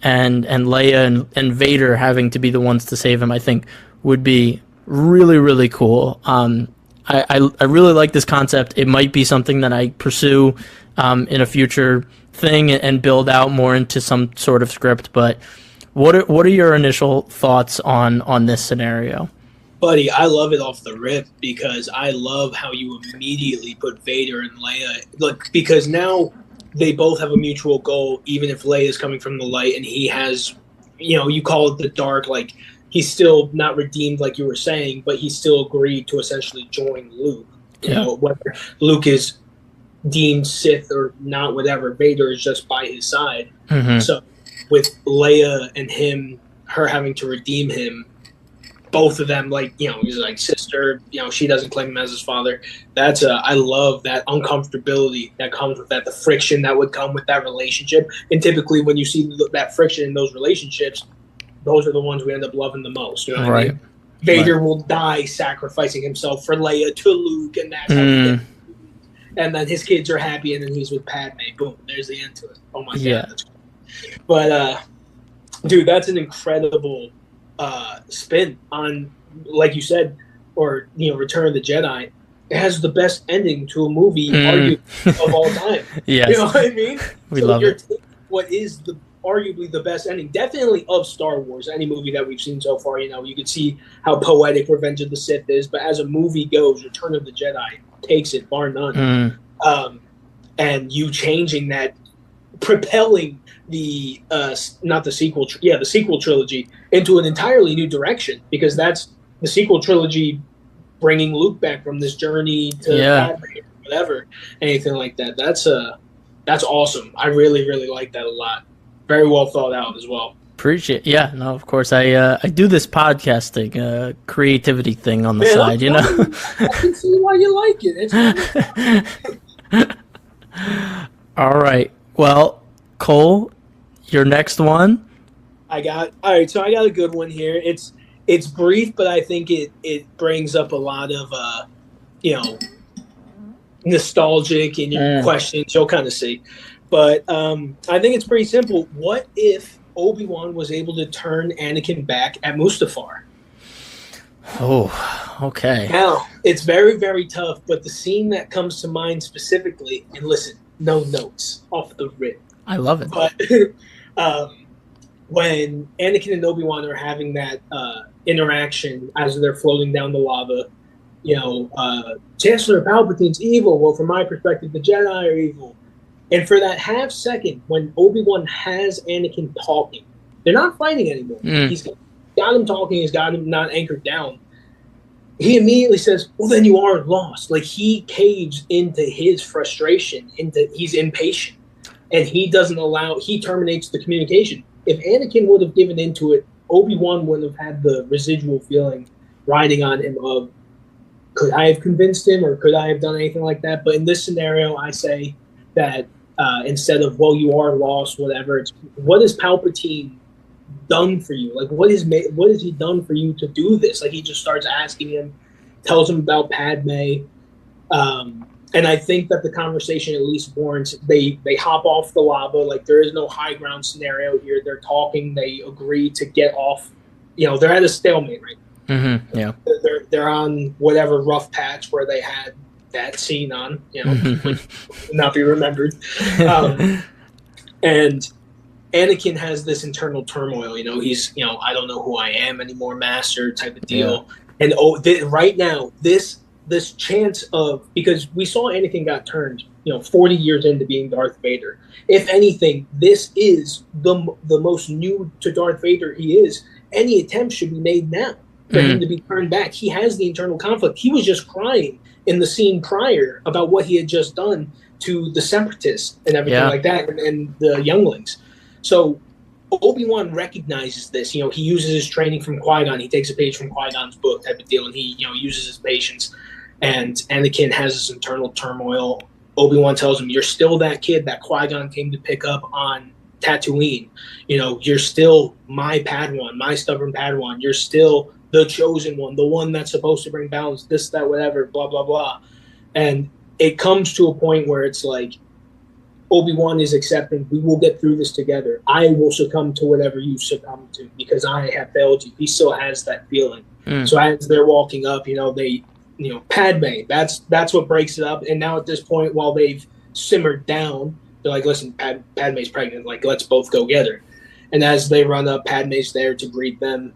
and Leia and Vader having to be the ones to save him, I think would be really, really cool. I really like this concept. It might be something that I pursue in a future thing and build out more into some sort of script. But what are your initial thoughts on this scenario? Buddy, I love it off the rip, because I love how you immediately put Vader and Leia. Look, because now they both have a mutual goal, even if Leia is coming from the light and he has, you know, you call it the dark, like, he's still not redeemed, like you were saying, but he still agreed to essentially join Luke. You know, whether Luke is deemed Sith or not, whatever, Vader is just by his side. So with Leia and her having to redeem him, both of them, like, you know, he's like sister, you know, she doesn't claim him as his father. That's I love that uncomfortability that comes with that, the friction that would come with that relationship. And typically when you see that friction in those relationships, those are the ones we end up loving the most. You know what I mean? Vader will die sacrificing himself for Leia to Luke, and that's how he gets. And then his kids are happy, and then he's with Padme. Boom, there's the end to it. Oh my god, that's cool. But dude, that's an incredible spin on, like you said, or, you know, Return of the Jedi. It has the best ending to a movie, arguably, of all time. You know what I mean? We love it. What is arguably the best ending, definitely of Star Wars, any movie that we've seen so far. You know, you could see how poetic Revenge of the Sith is, but as a movie goes, Return of the Jedi takes it, bar none. And you changing that, propelling the the sequel trilogy into an entirely new direction, because that's the sequel trilogy bringing Luke back from this journey to Padme or whatever, anything like that. That's awesome. I really, really like that a lot. Very well thought out as well. Appreciate. Yeah, no, of course. I do this podcasting, creativity thing on the side. You know. I can see why you like it. All right. Well, Cole, your next one. All right. So I got a good one here. It's brief, but I think it brings up a lot of nostalgic in your questions. You'll kind of see. But I think it's pretty simple. What if Obi-Wan was able to turn Anakin back at Mustafar? Oh, okay. Now, it's very, very tough, but the scene that comes to mind specifically, and listen, no notes off the rip. I love it. But when Anakin and Obi-Wan are having that interaction as they're floating down the lava, Chancellor Palpatine's evil. Well, from my perspective, the Jedi are evil. And for that half second, when Obi-Wan has Anakin talking, they're not fighting anymore. He's got him talking. He's got him not anchored down. He immediately says, well, then you are lost. Like, he caves into his frustration, he's impatient. And he terminates the communication. If Anakin would have given into it, Obi-Wan wouldn't have had the residual feeling riding on him of, could I have convinced him or could I have done anything like that? But in this scenario, I say that instead of, well, you are lost, whatever, it's what has Palpatine done for you? Like, what has he done for you to do this? Like, he just starts asking him, tells him about Padme. And I think that the conversation at least warrants, they hop off the lava. Like, there is no high ground scenario here. They're talking. They agree to get off. They're at a stalemate, right? Mm-hmm, yeah. They're on whatever rough patch where they had that scene on, would not be remembered. And Anakin has this internal turmoil. He's, I don't know who I am anymore, master type of deal. Yeah. And right now, this chance of, because we saw Anakin got turned, 40 years into being Darth Vader. If anything, this is the most new to Darth Vader he is. Any attempt should be made now for him to be turned back. He has the internal conflict. He was just crying in the scene prior about what he had just done to the Separatists and everything like that, and the younglings. So Obi-Wan recognizes this. He uses his training from Qui-Gon. He takes a page from Qui-Gon's book type of deal, and he uses his patience. And Anakin has this internal turmoil. Obi-Wan tells him, you're still that kid that Qui-Gon came to pick up on Tatooine. You're still my Padawan, my stubborn Padawan. You're still the chosen one, the one that's supposed to bring balance, this, that, whatever, blah, blah, blah. And it comes to a point where it's like, Obi-Wan is accepting, we will get through this together. I will succumb to whatever you succumb to because I have failed you. He still has that feeling. So as they're walking up, Padme, that's what breaks it up. And now at this point, while they've simmered down, they're like, listen, Padme's pregnant. Like, let's both go get her. And as they run up, Padme's there to greet them.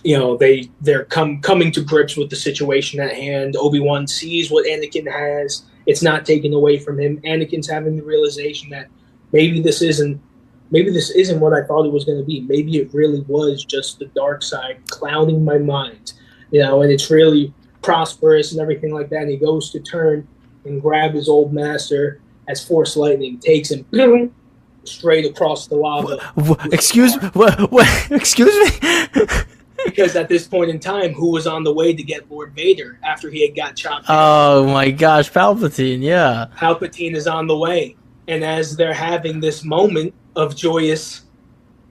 They're coming to grips with the situation at hand. Obi-Wan sees what Anakin has. It's not taken away from him. Anakin's having the realization that maybe this isn't what I thought it was going to be. Maybe it really was just the dark side clouding my mind, and it's really prosperous and everything like that. And he goes to turn and grab his old master as Force lightning takes him straight across the lava. Excuse me? Because at this point in time, who was on the way to get Lord Vader after he had got chopped down? Oh my gosh, Palpatine, yeah. Palpatine is on the way. And as they're having this moment of joyous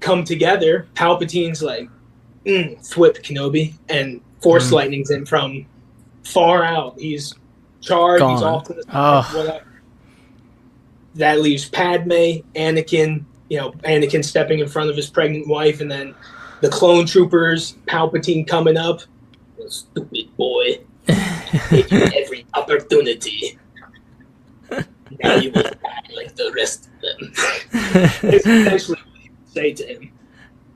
come together, Palpatine's like, thwip Kenobi, and Force lightnings him from far out. He's charged, he's off to the side, whatever. That leaves Padme, Anakin, Anakin stepping in front of his pregnant wife, and then the clone troopers, Palpatine coming up. Stupid boy. Taking every opportunity. Now you will die like the rest of them. It's essentially what he would say to him.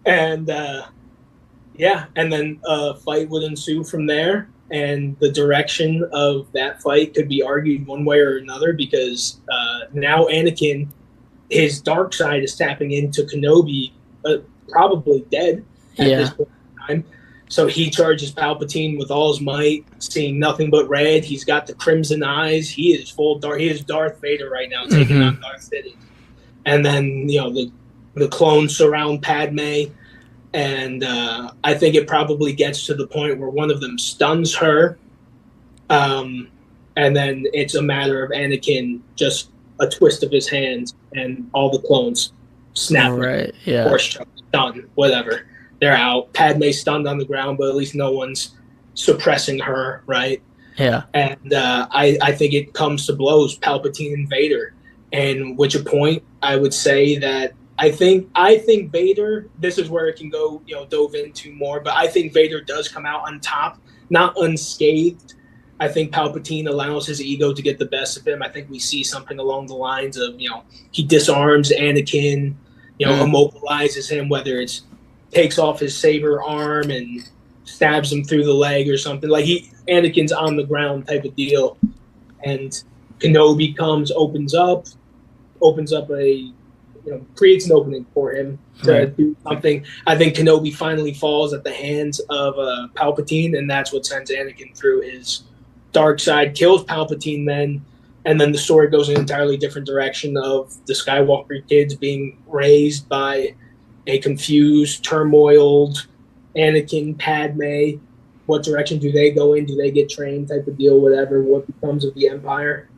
And, and then a fight would ensue from there. And the direction of that fight could be argued one way or another because now Anakin, his dark side is tapping into Kenobi, probably dead at this point in time. So he charges Palpatine with all his might, seeing nothing but red. He's got the crimson eyes. He is full dark. He is Darth Vader right now, taking on Darth Sidious. And then, the clones surround Padme. And I think it probably gets to the point where one of them stuns her. And then it's a matter of Anakin, just a twist of his hands, and all the clones snap. Right, yeah. Or stunned, whatever. They're out. Padme's stunned on the ground, but at least no one's suppressing her, right? Yeah. And I think it comes to blows, Palpatine and Vader. And which a point I would say that I think Vader, this is where it can go, dove into more, but I think Vader does come out on top, not unscathed. I think Palpatine allows his ego to get the best of him. I think we see something along the lines of, he disarms Anakin, immobilizes him, whether it's takes off his saber arm and stabs him through the leg or something. Like Anakin's on the ground type of deal. And Kenobi opens up creates an opening for him to do something. I think Kenobi finally falls at the hands of Palpatine, and that's what sends Anakin through his dark side, kills Palpatine then, and then the story goes in an entirely different direction of the Skywalker kids being raised by a confused, turmoiled Anakin, Padme. What direction do they go in? Do they get trained type of deal, whatever? What becomes of the Empire?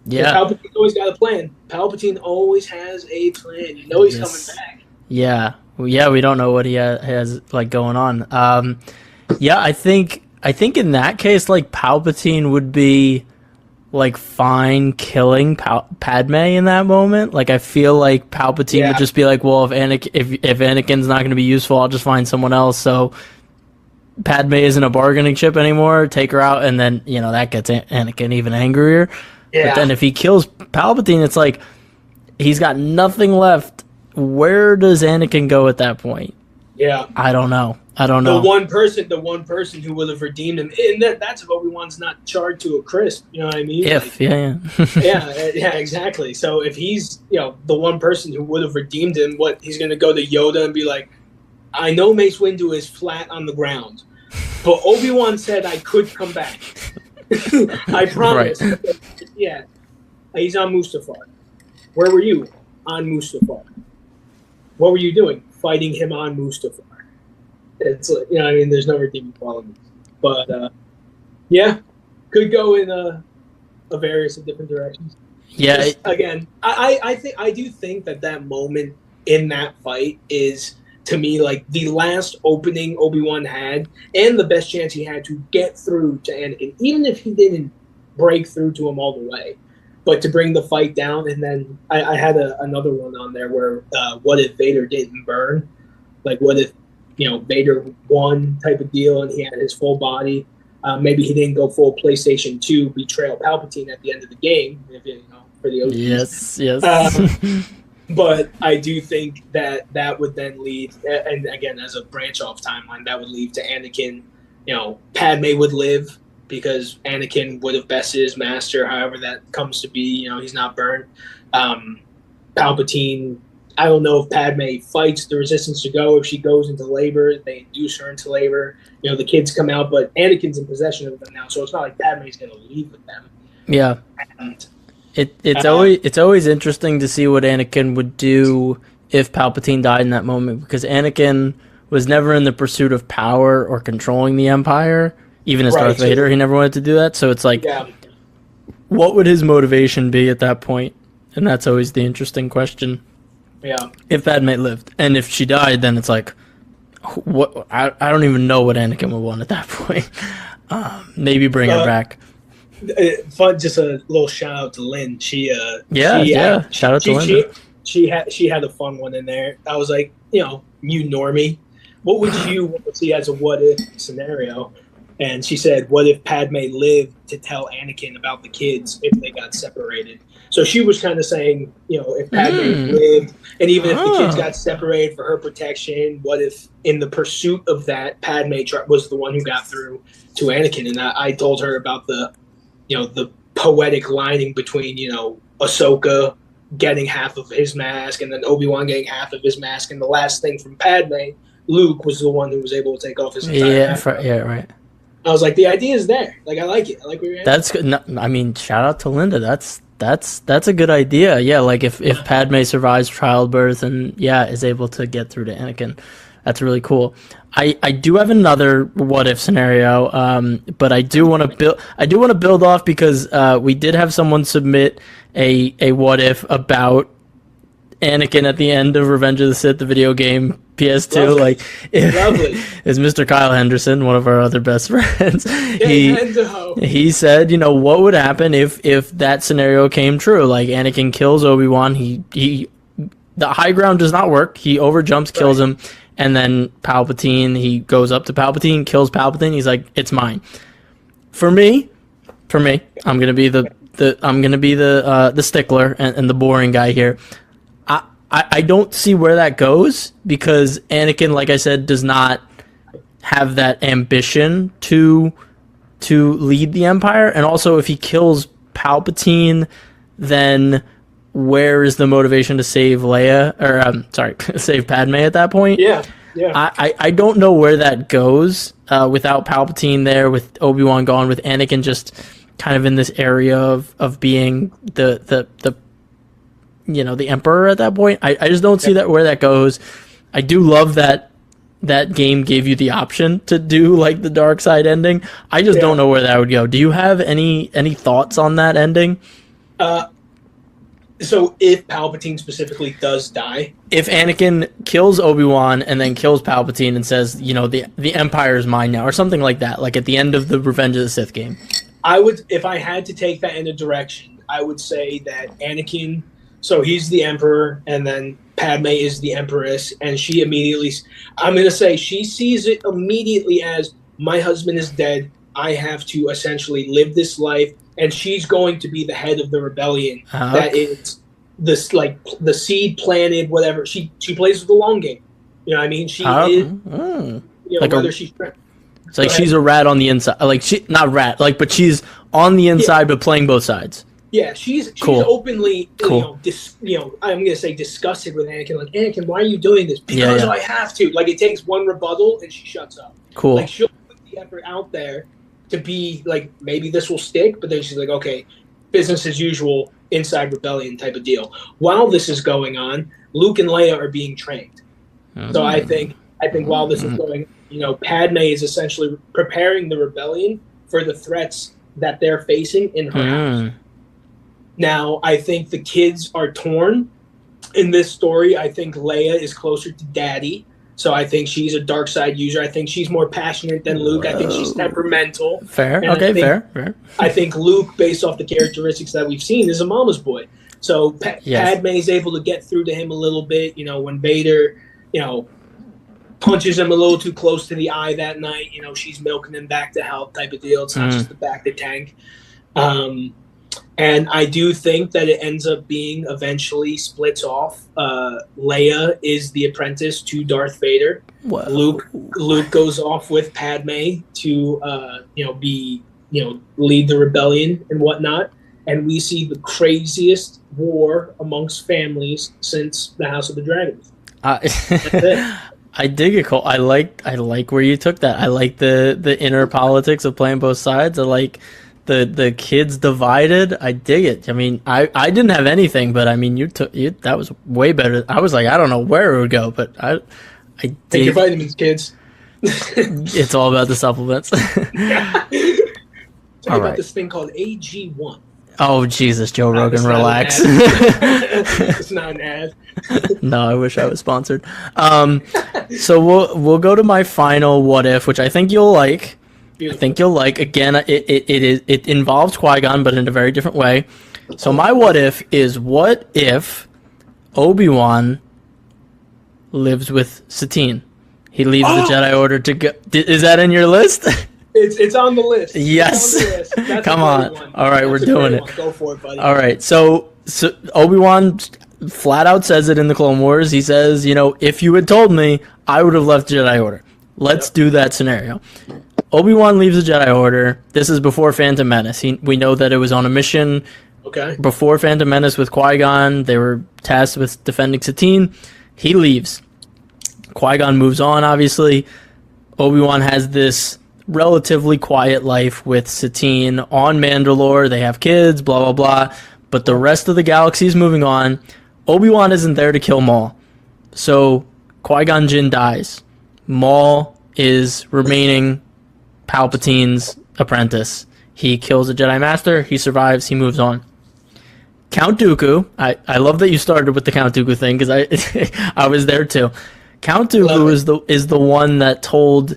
Yeah. Palpatine's always got a plan. Palpatine always has a plan. He's coming back. Yeah. Yeah, we don't know what he has going on. I think in that case, Palpatine would be fine killing Padme in that moment. I feel like Palpatine would just be well, if Anakin's not going to be useful, I'll just find someone else. So Padme isn't a bargaining chip anymore. Take her out, and then that gets Anakin even angrier. Yeah. But then if he kills Palpatine, it's he's got nothing left. Where does Anakin go at that point? Yeah, I don't know. The one person who would have redeemed him, and that's if Obi-Wan's not charred to a crisp. You know what I mean? Yeah, exactly. So if he's the one person who would have redeemed him, he's going to go to Yoda and be like, I know Mace Windu is flat on the ground, but Obi-Wan said I could come back. I promise. Right. Yeah, he's on Mustafar. Where were you? On Mustafar. What were you doing? Fighting him on Mustafar. It's there's no redeeming qualities. But could go in a various of different directions. Yeah. Again, I do think that moment in that fight is, to me, the last opening Obi-Wan had, and the best chance he had to get through to Anakin, even if he didn't break through to him all the way, but to bring the fight down. And then I had another one on there where what if Vader didn't burn? What if Vader won type of deal and he had his full body? Maybe he didn't go full PlayStation 2 betrayal Palpatine at the end of the game, for the OGs. Yes. But I do think that would then lead, and again, as a branch-off timeline, that would lead to Anakin. Padme would live because Anakin would have bested his master, however that comes to be. He's not burned. Palpatine, I don't know if Padme fights the resistance to go. If she goes into labor, they induce her into labor. The kids come out, but Anakin's in possession of them now, so it's not like Padme's going to leave with them. Yeah. And It's always interesting to see what Anakin would do if Palpatine died in that moment, because Anakin was never in the pursuit of power or controlling the Empire. Even as Darth Vader, he never wanted to do that. So it's what would his motivation be at that point? And that's always the interesting question. Yeah. If Padme lived, and if she died, then it's what? I don't even know what Anakin would want at that point. Maybe bring her back. Fun, just a little shout out to Lynn. Shout out to Lynn. She had a fun one in there. I was like, you normie, what would you want to see as a what if scenario? And she said, what if Padme lived to tell Anakin about the kids if they got separated? So she was kind of saying, if Padme lived, and even if the kids got separated for her protection, what if in the pursuit of that, Padme was the one who got through to Anakin? And I told her about the poetic lining between, Ahsoka getting half of his mask and then Obi-Wan getting half of his mask. And the last thing from Padme Luke was the one who was able to take off his entire yeah, right. I was like, the idea is there. Like, I like it. I like where you're at. That's good. No, I mean, shout out to Linda. That's a good idea. Yeah, like if Padme survives childbirth and is able to get through to Anakin, that's really cool. I do have another what if scenario, but I do want to build off because we did have someone submit a what if about Anakin at the end of Revenge of the Sith, the video game PS2. Lovely. Like, Lovely. is Mr. Kyle Henderson, one of our other best friends. He said, what would happen if that scenario came true? Like, Anakin kills Obi-Wan. The high ground does not work. He overjumps, kills him, and then Palpatine. He goes up to Palpatine, kills Palpatine. He's like, "It's mine." For me, I'm gonna be the stickler and the boring guy here. I don't see where that goes because Anakin, like I said, does not have that ambition to lead the Empire. And also, if he kills Palpatine, then where is the motivation to save Leia? Or save Padme at that point? Yeah. I don't know where that goes without Palpatine there, with Obi-Wan gone, with Anakin just kind of in this area of being the Emperor at that point. I just don't see that where that goes. I do love that game gave you the option to do like the dark side ending. I just don't know where that would go. Do you have any thoughts on that ending? So if Palpatine specifically does die, if Anakin kills Obi-Wan and then kills Palpatine and says, the Empire is mine now, or something like that, like at the end of the Revenge of the Sith game, I would, if I had to take that in a direction, I would say that Anakin. So he's the Emperor, and then Padme is the Empress, and she immediately, I'm going to say, she sees it immediately as, my husband is dead, I have to essentially live this life, and she's going to be the head of the rebellion. That is this, like, the seed planted, whatever. She plays with the long game. You know what I mean? She is, like whether she's... It's like she's a rat on the inside. Like, not rat, like, but she's on the inside, but playing both sides. Yeah, she's openly, I'm gonna say disgusted with Anakin. Like, Anakin, why are you doing this? Because I have to. Like, it takes one rebuttal and she shuts up. Cool. Like, she'll put the effort out there to be like, maybe this will stick, but then she's like, okay, business as usual, inside rebellion type of deal. While this is going on, Luke and Leia are being trained. So I think while this is going, Padme is essentially preparing the rebellion for the threats that they're facing in her house. Now, I think the kids are torn in this story. I think Leia is closer to Daddy, so I think she's a dark side user. I think she's more passionate than Luke. I think she's temperamental. Fair. Okay, fair. I think Luke, based off the characteristics that we've seen, is a mama's boy. So Padme is able to get through to him a little bit. When Vader, punches him a little too close to the eye that night, she's milking him back to health type of deal. It's not just the back to tank. And I do think that it ends up being eventually splits off. Leia is the apprentice to Darth Vader. Whoa. Luke goes off with Padme to lead the rebellion and whatnot. And we see the craziest war amongst families since the House of the Dragons. I dig it, Cole. I like where you took that. I like the inner politics of playing both sides. I like the kids divided. I dig it. I mean, I didn't have anything, but I mean, that was way better. I was like, I don't know where it would go, but I did. Take your vitamins, kids. It's all about the supplements. All right. This thing called AG1. Oh Jesus, Joe Rogan, relax. It's not an ad. No, I wish I was sponsored. So we'll go to my final what if, which I think you'll like. Beautiful. I think you'll like. Again, it involves Qui-Gon, but in a very different way. So my what if is, what if Obi-Wan lives with Satine? He leaves the Jedi Order to go. Is that in your list? It's on the list. Yes. Come on. All right, we're doing it. Go for it, buddy. All right. So Obi-Wan flat out says it in the Clone Wars. He says, if you had told me, I would have left the Jedi Order. Let's do that scenario. Obi-Wan leaves the Jedi Order. This is before Phantom Menace. We know that it was on a mission. Okay. Before Phantom Menace with Qui-Gon, they were tasked with defending Satine. He leaves. Qui-Gon moves on, obviously. Obi-Wan has this relatively quiet life with Satine on Mandalore. They have kids, blah, blah, blah. But the rest of the galaxy is moving on. Obi-Wan isn't there to kill Maul. So Qui-Gon Jinn dies. Maul is remaining Palpatine's apprentice. He kills a Jedi Master. He survives. He moves on. Count Dooku. I love that you started with the Count Dooku thing because I was there too. Count Dooku is the one that told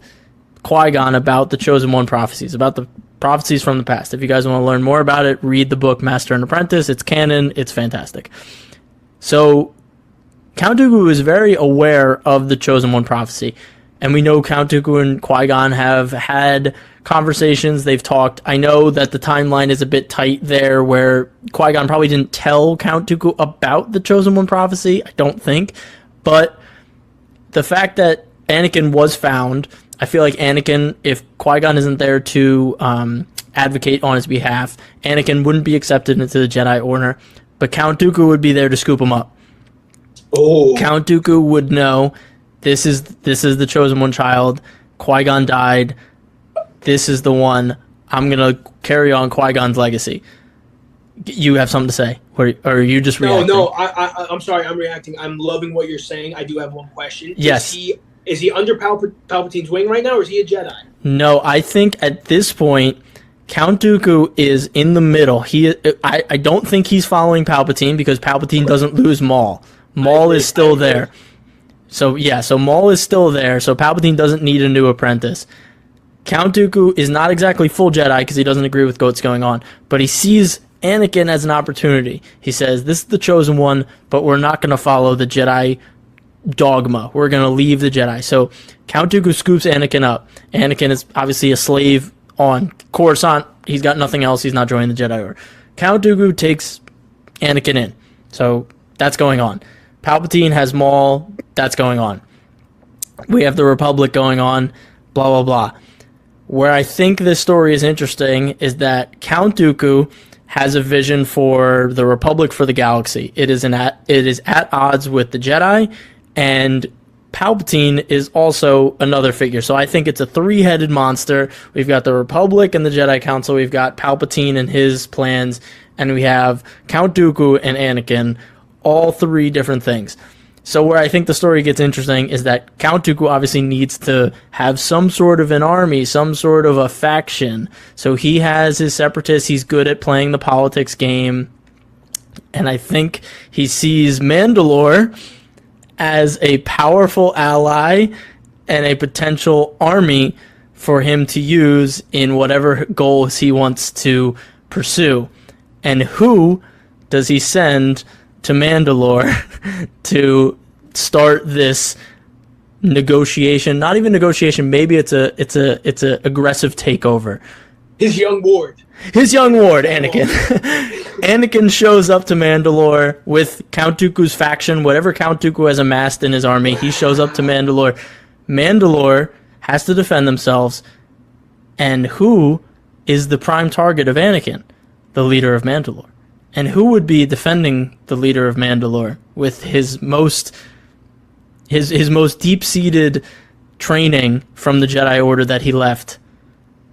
Qui-Gon about the Chosen One prophecies, about the prophecies from the past. If you guys want to learn more about it, read the book Master and Apprentice. It's canon. It's fantastic. So Count Dooku is very aware of the Chosen One prophecy. And we know Count Dooku and Qui-Gon have had conversations. They've talked. I know that the timeline is a bit tight there where Qui-Gon probably didn't tell Count Dooku about the Chosen One prophecy. I don't think. But the fact that Anakin was found, I feel like Anakin, if Qui-Gon isn't there to advocate on his behalf, Anakin wouldn't be accepted into the Jedi Order. But Count Dooku would be there to scoop him up. Oh. Count Dooku would know this is the Chosen One child. Qui-Gon died. This is the one. I'm going to carry on Qui-Gon's legacy. You have something to say? Or are you just reacting? No, I'm sorry. I'm reacting. I'm loving what you're saying. I do have one question. Yes. Is he under Palpatine's wing right now, or is he a Jedi? No, I think at this point, Count Dooku is in the middle. I don't think he's following Palpatine because Palpatine doesn't lose Maul. Maul is still there. So Maul is still there, so Palpatine doesn't need a new apprentice. Count Dooku is not exactly full Jedi because he doesn't agree with what's going on, but he sees Anakin as an opportunity. He says, this is the Chosen One, but we're not going to follow the Jedi dogma. We're going to leave the Jedi. So Count Dooku scoops Anakin up. Anakin is obviously a slave on Coruscant. He's got nothing else. He's not joining the Jedi Order. Count Dooku takes Anakin in. So that's going on. Palpatine has Maul. That's going on. We have the Republic going on. Blah, blah, blah. Where I think this story is interesting is that Count Dooku has a vision for the Republic, for the galaxy. It is at odds with the Jedi, and Palpatine is also another figure. So I think it's a three-headed monster. We've got the Republic and the Jedi Council. We've got Palpatine and his plans, and we have Count Dooku and Anakin, all three different things. So where I think the story gets interesting is that Count Dooku obviously needs to have some sort of an army, some sort of a faction. So he has his separatists. He's good at playing the politics game. And I think he sees Mandalore as a powerful ally and a potential army for him to use in whatever goals he wants to pursue. And who does he send to Mandalore to start this negotiation? Not even negotiation. Maybe it's a aggressive takeover. His young ward, Anakin. Anakin shows up to Mandalore with Count Dooku's faction, whatever Count Dooku has amassed in his army. He shows up to Mandalore. Mandalore has to defend themselves. And who is the prime target of Anakin? The leader of Mandalore. And who would be defending the leader of Mandalore with his most deep-seated training from the Jedi Order that he left?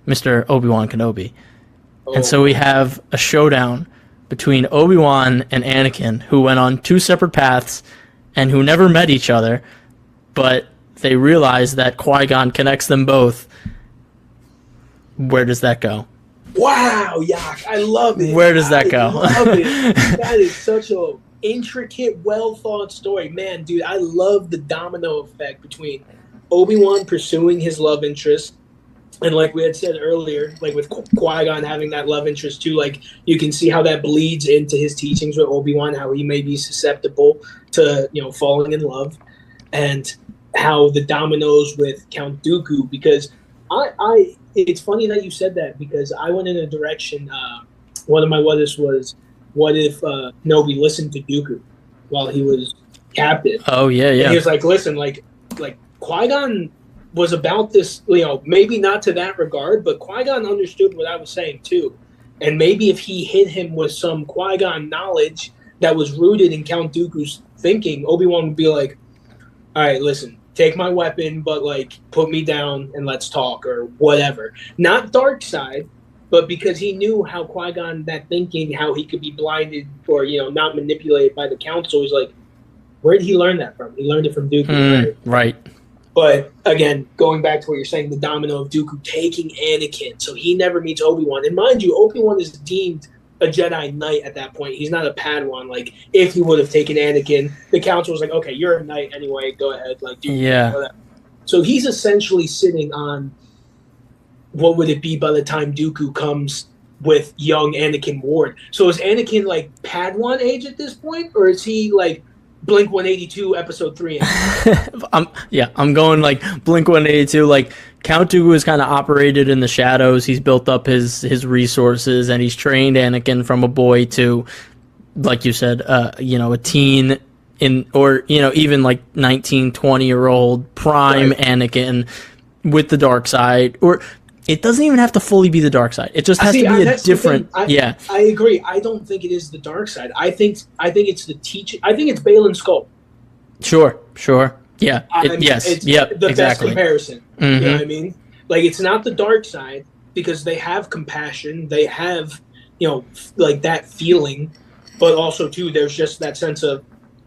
Mr. Obi-Wan Kenobi. Oh. And so we have a showdown between Obi-Wan and Anakin, who went on two separate paths and who never met each other, but they realize that Qui-Gon connects them both. Where does that go? Wow, Yak, I love it. Where does that go? I love it. That is such a intricate, well-thought story. Man, dude, I love the domino effect between Obi-Wan pursuing his love interest, and like we had said earlier, like with Qui-Gon having that love interest too, like you can see how that bleeds into his teachings with Obi-Wan, how he may be susceptible to, falling in love, and how the dominoes with Count Dooku, because it's funny that you said that, because I went in a direction. One of my what ifs was, what if Kenobi listened to Dooku while he was captive? Oh yeah. And he was like, listen, like Qui-Gon was about this, maybe not to that regard, but Qui-Gon understood what I was saying too. And maybe if he hit him with some Qui-Gon knowledge that was rooted in Count Dooku's thinking, Obi-Wan would be like, all right, listen, take my weapon, but like put me down and let's talk or whatever. Not dark side, but because he knew how Qui-Gon, that thinking, how he could be blinded or, not manipulated by the council. He's like, where did he learn that from? He learned it from Dooku, right? But again, going back to what you're saying, the domino of Dooku taking Anakin, so he never meets Obi-Wan. And mind you, Obi-Wan is deemed a Jedi Knight at that point. He's not a Padawan. Like, if he would have taken Anakin, the council was like, okay, you're a Knight anyway, go ahead. Like, whatever. So he's essentially sitting on, what would it be by the time Dooku comes with young Anakin Ward? So is Anakin, like, Padawan age at this point? Or is he, like, Blink 182 episode 3? I'm going like Blink 182. Like, Count Dooku is kind of operated in the shadows. He's built up his resources, and he's trained Anakin from a boy to, like you said, a teen or even like 19, 20-year-old prime right. Anakin with the dark side. Or it doesn't even have to fully be the dark side. It just has to be a different. I agree. I don't think it is the dark side. I think it's the teaching. I think it's Baylan Skoll. Sure. Yeah. It's the best comparison. Mm-hmm. You know what I mean? Like, it's not the dark side because they have compassion. They have, like that feeling, but also too, there's just that sense of,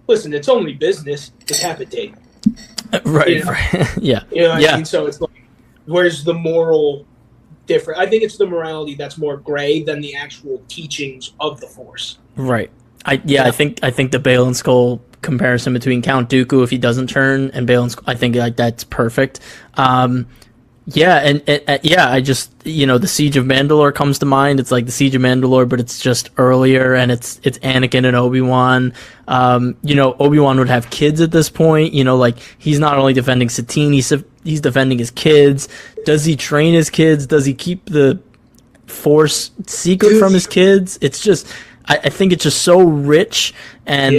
listen, it's only business. Decapitate. Right. Right. Yeah. You know what I mean? So it's like, where's the moral difference? I think it's the morality that's more gray than the actual teachings of the Force. Right. I think the Baylan Skoll comparison between Count Dooku, if he doesn't turn, and Baylan Skoll, I think like that's perfect. I just the Siege of Mandalore comes to mind. It's like the Siege of Mandalore, but it's just earlier, and it's Anakin and Obi-Wan. Obi-Wan would have kids at this point. Like, he's not only defending Satine, he's defending his kids. Does he train his kids? Does he keep the Force secret from his kids? It's just, I think it's just so rich and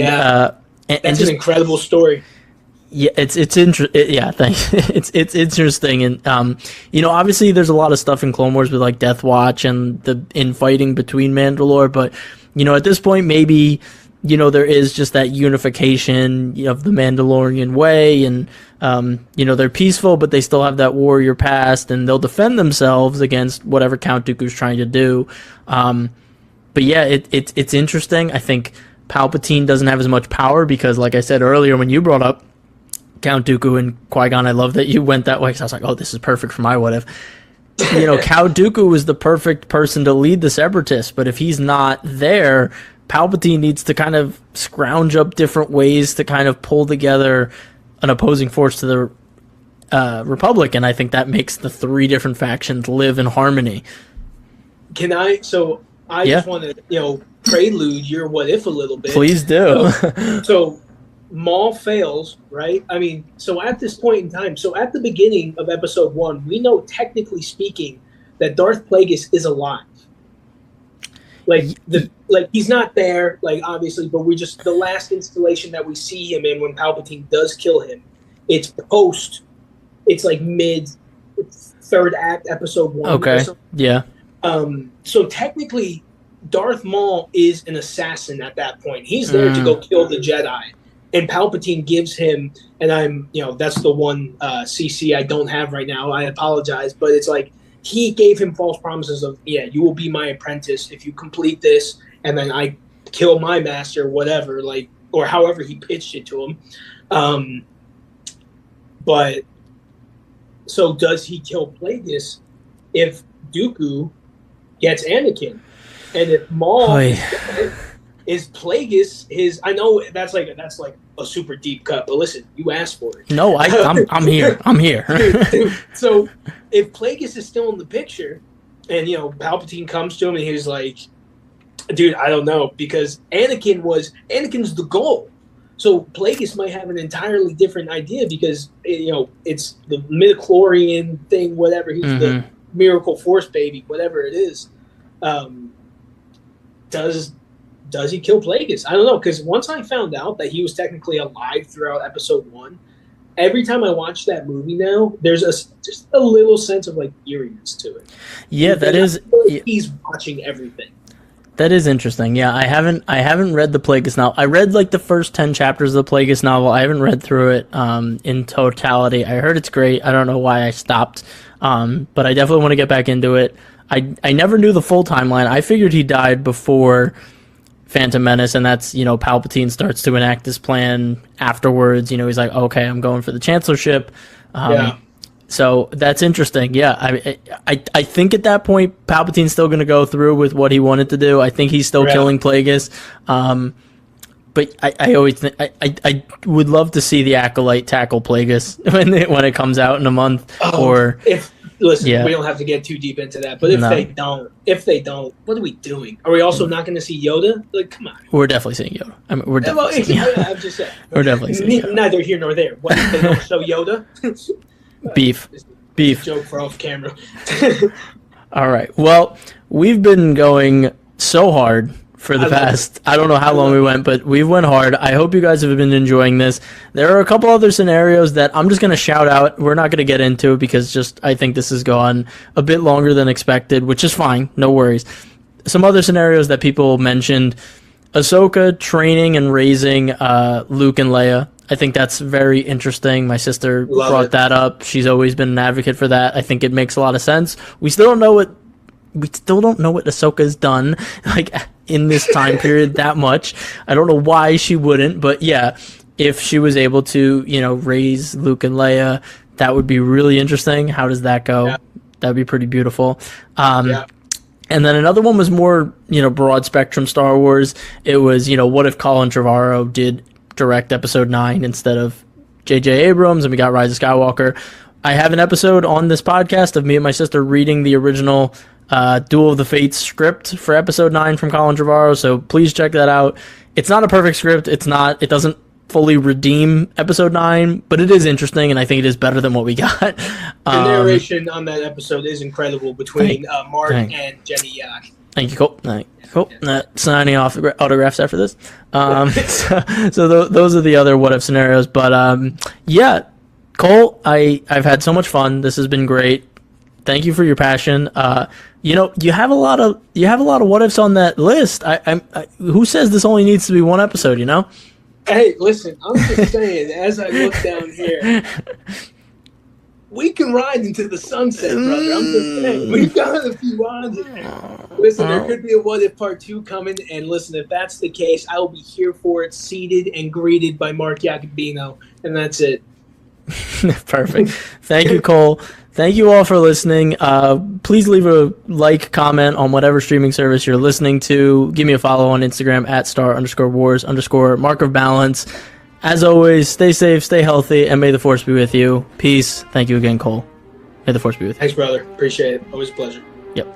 that's an incredible story. Yeah, it's interesting. Yeah, thanks. It's interesting, and obviously there's a lot of stuff in Clone Wars with like Death Watch and the infighting between Mandalore, but at this point maybe there is just that unification of the Mandalorian way, and they're peaceful, but they still have that warrior past, and they'll defend themselves against whatever Count Dooku's trying to do. But yeah, it's interesting. I think Palpatine doesn't have as much power because, like I said earlier, when you brought up Count Dooku and Qui-Gon, I love that you went that way because I was like, oh, this is perfect for my what if. Count Dooku was the perfect person to lead the Separatists, but if he's not there, Palpatine needs to kind of scrounge up different ways to kind of pull together an opposing force to the Republic, and I think that makes the three different factions live in harmony. I just want to, prelude your what if a little bit. Please do. So Maul fails, right? I mean, so at this point in time, so at the beginning of episode 1, we know, technically speaking, that Darth Plagueis is alive. Like he's not there, like, obviously, but the last installation that we see him in when Palpatine does kill him, it's like mid third act, episode 1. Okay. Yeah. So technically, Darth Maul is an assassin at that point. He's there to go kill the Jedi. And Palpatine gives him, and that's the one CC I don't have right now. I apologize. But it's like, he gave him false promises of, you will be my apprentice if you complete this, and then I kill my master, whatever, like, or however he pitched it to him. But, so does he kill Plagueis if Dooku gets Anakin? And if Maul is Plagueis his, I know that's like a super deep cut, but listen, you asked for it. No, I'm here. I'm here. So if Plagueis is still in the picture, and Palpatine comes to him and he's like, dude, I don't know, because Anakin's the goal. So Plagueis might have an entirely different idea because it's the midichlorian thing, whatever. He's the miracle force baby, whatever it is. Does he kill Plagueis? I don't know, because once I found out that he was technically alive throughout episode 1, every time I watch that movie now, there's just a little sense of like eeriness to it. Yeah, that is. He's watching everything. That is interesting. Yeah, I haven't read the Plagueis novel. I read like the first 10 chapters of the Plagueis novel. I haven't read through it in totality. I heard it's great. I don't know why I stopped. But I definitely want to get back into it. I never knew the full timeline. I figured he died before Phantom Menace, and that's, Palpatine starts to enact his plan afterwards. He's like, okay, I'm going for the Chancellorship. Yeah. So that's interesting. Yeah, I think at that point Palpatine's still going to go through with what he wanted to do. I think he's still killing Plagueis. But I always think I would love to see the Acolyte tackle Plagueis when it comes out in a month. We don't have to get too deep into that. But if they don't, what are we doing? Are we also not going to see Yoda? Like, come on. We're definitely seeing Yoda. I mean, we're definitely seeing Yoda. I'm just saying. We're definitely seeing Yoda. Neither here nor there. What if they don't show Yoda? Beef. It's a joke for off camera. All right. Well, we've been going so hard for the past, I don't know how long we went, but we went hard. I hope you guys have been enjoying this. There are a couple other scenarios that I'm just going to shout out. We're not going to get into it because I think this has gone a bit longer than expected, which is fine. No worries. Some other scenarios that people mentioned: Ahsoka training and raising Luke and Leia. I think that's very interesting. My sister brought that up. She's always been an advocate for that. I think it makes a lot of sense. We still don't know what Ahsoka's done, like, in this time period that much. I don't know why she wouldn't, but yeah, if she was able to, raise Luke and Leia, that would be really interesting. How does that go? Yeah. That'd be pretty beautiful. And then another one was more, broad spectrum Star Wars. It was, what if Colin Trevorrow did direct episode 9 instead of J.J. Abrams, and we got Rise of Skywalker. I have an episode on this podcast of me and my sister reading the original Duel of the Fates script for episode 9 from Colin Trevorrow, so please check that out. It's not a perfect script. It doesn't fully redeem episode 9, but it is interesting, and I think it is better than what we got. The narration on that episode is incredible between Mark and Jenny Yak. Thank you, Cole. Cool. Signing off autographs after this. So those are the other what if scenarios. But yeah, Cole, I've had so much fun. This has been great. Thank you for your passion. You have a lot of what ifs on that list. Who says this only needs to be one episode? Hey, listen, I'm just saying. As I look down here, we can ride into the sunset, brother. I'm just saying. We've got a few on here. Listen, there could be a What If Part 2 coming, and listen, if that's the case, I will be here for it, seated and greeted by Mark Jacobino, and that's it. Perfect. Thank you, Cole. Thank you all for listening. Please leave a comment on whatever streaming service you're listening to. Give me a follow on Instagram at @star_wars_mark of balance. As always, stay safe, stay healthy, and may the Force be with you. Peace. Thank you again, Cole. May the Force be with you. Thanks, brother. Appreciate it. Always a pleasure. Yep.